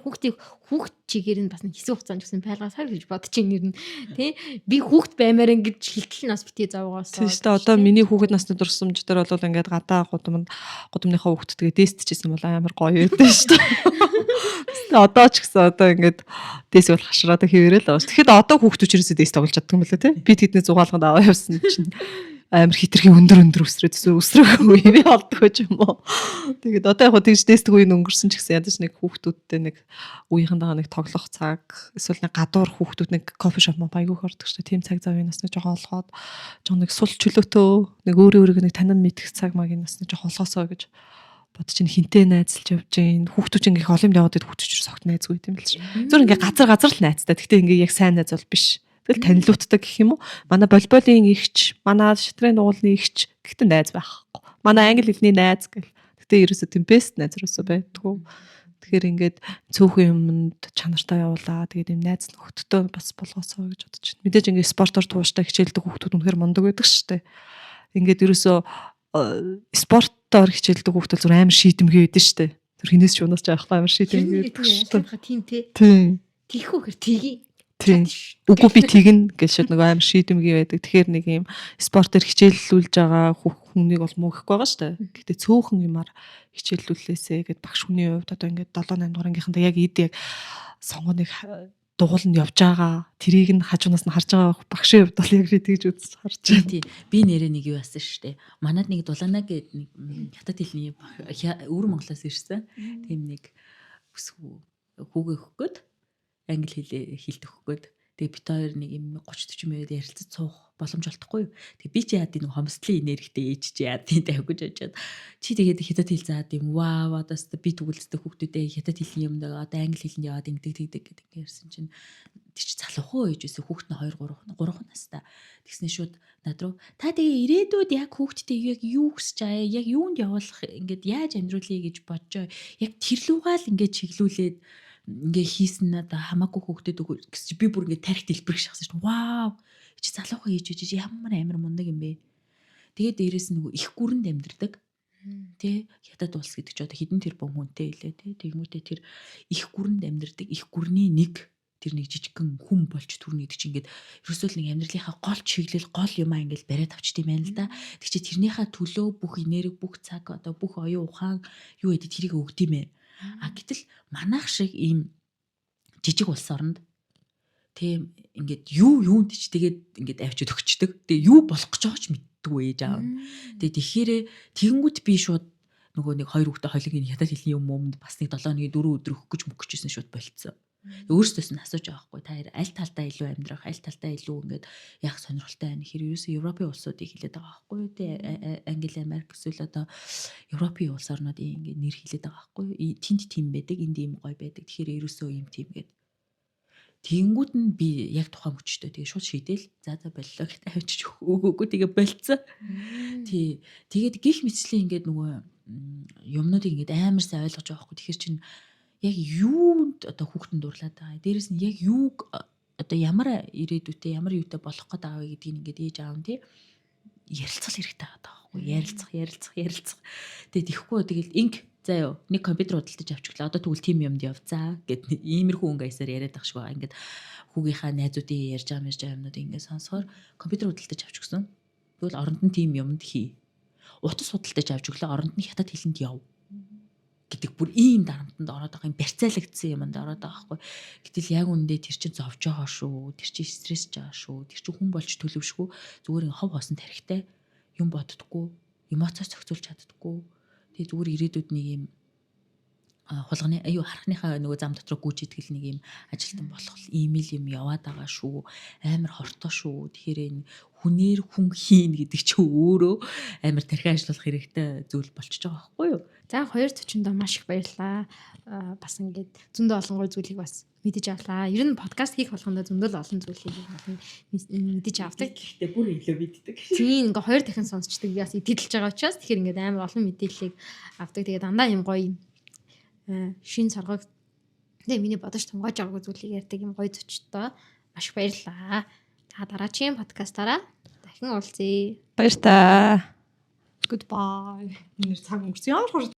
S1: хүүхд чигээр нь бас нэг хэсэг хугацаанд гэсэн байлгаа сар гэж бодож ин нэр нь тий би хүүхд баймаар ингэж хилтэл нас битгий завгаас.
S2: Тийм шүү дээ. Одоо миний хүүхэд насны дурсамж дээр бол ингээд гадаа гудамныхаа хүүхдтэйгээ дээстчихсэн бол амар гоё байдаг шүү дээ. Одоо ч гэсэн одоо ингээд дээс бол хашраад хэвээрээ л байгаа шүү. Тэгэхэд одоо хүүхдүүд ч ерөөсөө дээс тоглож чаддаг юм байна лээ тий. Би тэдний зугаалганд аваа явсан чинь амар хитрхийн өндөр өсрөх үе болдог гэж юм уу. Тэгээд одоо яг тэгж дээстэг үеийг өнгөрсөн ч гэсэн ядаж нэг хүүхдүүдтэй нэг үеийнхэндээ нэг тоглох цаг эсвэл нэг гадуур хүүхдүүд нэг кофе шоп байгуух ордог шүү. Тийм цаг зав нас нэг жоохон олгоод жоохон нэг сул чөлөөтөө нэг өөрөөрөө нэг танин мэдэх цаг магийн нас нэг жоохон олгосоо гэж бодож чинь хинтээ найзалж явж гин хүүхдүүд чинь их олон яваад хүүхдүүд ч согт найзгүй юм л чи. Зөв ингээ газар л найзтай. Гэхдээ ингээ яг сайн найз бол биш. Тэгэл танилуутдаг гэх юм уу? Манай волейболын игч, манай шатрын нуулны игч гэхдээ найз байхгүй. Манай англи хэлний найз гэл. Гэхдээ ерөөсөө тийм бест найз ерөөсөө байдгүй. Тэгэхээр ингээд цөөхөн юмд чанартай явуулаа. Тэгээд юм найз нөхдөдөө бас болгоосоо гэж бодож байна. Мэдээж ингээд спортоор тууштай хичээлдэг хүүхдүүд үнэхээр мундаг байдаг шүү дээ. Ингээд ерөөсөө спортоор хичээлдэг хүүхдүүд зур амар шийдэмгий байдаг шүү дээ. Тэр хинээс ч унаас ч авахгүй амар шийдэмгий байдаг шүү дээ.
S1: Тийм тий.
S2: Тийм.
S1: Тийхүүхэр тгий.
S2: Тийм. Үгүй би тэгнэ гэж шууд нөгөө амар шийдэмгий байдаг. Тэгэхээр нэг юм спортоор хичээллүүлж байгаа хүнийг бол муу гэхгүй байгаа шүү дээ. Гэхдээ цөөхөн юмар хичээллүүлээсэ гэд багш хүний хувьд одоо ингээд 7 8 дугаар ангийнхантай яг яг сонгоныг дугууланд явж байгаа. Тэрийг нь хажуунаас нь харж байгаа багшийн хувьд бол яг тэгж үзэж харж байна.
S3: Тийм. Би нэрээ нэг юу яасан шүү дээ. Манад нэг Дулаана гэдэг нэг хятад хэлний өвөр Монголоос ирсэн. Тийм нэг хүүгээ өгөх гээд англи хэлдэг өгөх гээд тэгээ бит хоёр нэг юм 30 40 минут ярилцаж суух боломж олдохгүй юу. Тэгээ би ч яад нэг хомсдлын энергитэй ээж чи яад тийм тавьж очиод чи тэгээд хятад хэл заад юм вау одоос би түгэлцдэг хүүхдүүдээ хятад хэлний юм даа одоо англи хэлэнд яваад ингэдэг гэдэг ярьсан чинь тэр чи залуухан ээж үсэ хүүхэд нь 2 3 настай тэгснэ шууд над руу та тэгээ ирээдүйд яг хүүхдтэй яг юу хүсэж байгаа яг юунд явуулах ингээд яаж амьдруулъя гэж бодjoo яг тэр лугаал ингээд чиглүүлээд ингээ хийсэн надаа хамаагүй хүүхдэд гэсэн чи би бүр ингээ тархит дэлбэрэх шахсан шүү. Вау. Чи залуухан хийж үжиж ямар амар мундаг юм бэ. Тэгээд дээрэс нөгөө их гүрэнд амьдэрдэг. Тэ хятад улс гэдэг ч одоо хідэн тэр бом хүнтэй илээ тэ. Тэгмүүтээ тэр их гүрэнд амьдэрдэг их гүрний нэг Тэр нэг жижигхэн хүн болж төрнө гэдэг чинь ингээд ерөөсөө л нэг амьдралынхаа гол чиглэл гол юмаа ингээд бариад авчт юм байна л да. Тэг чи тэрнийхээ төлөө бүх энерги, бүх цаг одоо бүх оюун ухаан юу гэдэг тэрийг өгд юм ээ. А гэтэл манайх шиг ийм жижиг улс оронд тийм ингээд юунд ч тэгээд ингээд авчид өгчдөг. Тэгээ юу болох гэж байгаа ч мэддэггүй ээж аав. Тэгээ тэгэхээр тэгэнгүүт би шууд нөгөө нэг 2 хүүхдээ хойлогийн ядаад хэлний юмд бас нэг 7 өдрийн 4 өдөр өгөх гэж мөхчихсэн шууд болцсон. Өөрөөсөөс нь асууж байгаа хгүй та хоёр аль талдаа илүү амьдрах, аль талдаа илүү ингээд яг сонирхолтой байна. Тэгэхээр ерөөсөө Европын улсуудыг хэлээд байгаа хгүй юу те Англи, Америк эсвэл одоо Европын улс орнуудын ингээд нэр хэлээд байгаа хгүй юу. Тэнд тийм байдаг, энд ийм гоё байдаг. Тэгэхээр ерөөсөө ийм тийм гэдэг. Тэнгүүд нь би яг тухайн мөчтөө тэгээ шууд шийдээл за боллоо гэдэг авчиж өгөөгүй тэгээ болцсон. Тий. Тэгээд гих мэтслийн ингээд нөгөө юмнуудыг ингээд амар сайн ойлгож байгаа хгүй. Тэгэхээр чинь яг юунд одоо хүүхдэнд дурлаад байгаа. Дээрэс нь яг юуг одоо ямар ирээдүйтэй ямар юутай болох гээд байгаа гэдгийг ингээд ээж аав нь тий ярилцах хэрэгтэй байгаа байхгүй. Ярилцах. Тэгээд ихгүй тэгэл инк заа юу нэг компьютер худалдаж авчихлаа. Одоо тэгвэл тим юмд явцаа гэд иймэрхүү өнгөйсээр яриад байгаа шиг байгаа. Ингээд хүүгийнхаа найзуудын ярьж байгаа юмнууд ингээд сонсохоор компьютер худалдаж авчихсан. Тэгвэл оронд нь тим юмд хий. Утас худалдаж авч өглөө оронд нь хятад хэлэнд яв гэдэг бүр ийм дарамтанд ороод байгаа юм барьцаалагдсан юмд ороод байгаа байхгүй. Гэтэл яг үндэ тэр чинь зовж байгаа шүү. Тэр чинь стрессж байгаа шүү. Тэр чинь хүн болж төлөвшгүй. Зүгээр ин хов хоосон тарихтай юм боддоггүй. Эмоцоос зохицуулж чаддаггүй. Тэгээ зүгээр ирээдүйд нэг юм хулганы харахныхаа нөгөө зам дотор гүйж идэгэл нэг юм ажилтан болох имэйл юм яваад байгаа шүү. Амар хортой шүү. Тэгэхээр энэ хүнээр хүн хийн гэдэг чи өөрөө амар тархи ажиллах хэрэгтэй зүйл болчихж байгаа байхгүй юу?
S1: За 240-д маш их баярлалаа. Бас ингээд зөндөө олон гой зүйлийг бас мэдэж авлаа. Ер нь подкаст хийх болгондоо зөндөө олон зүйлийг мэдэж авдаг.
S3: Гэхдээ бүр илүү мэддэг.
S1: Тийм ингээ 2 дахин сонсчдаг би бас идэлж байгаа учраас тэгэхээр ингээд амар олон мэдээллийг авдаг. Тэгээ дандаа юм гоё шин саргаг тэгээ миний бодож тунгааж байгаагүй зүйлийг ярьдаг юм гоё зочтой. Маш их баярлалаа. За дараагийн подкастаараа дахин уулзъя.
S2: Баяр та. Goodbye. Энэ цаг өнгөрсөн. Ямар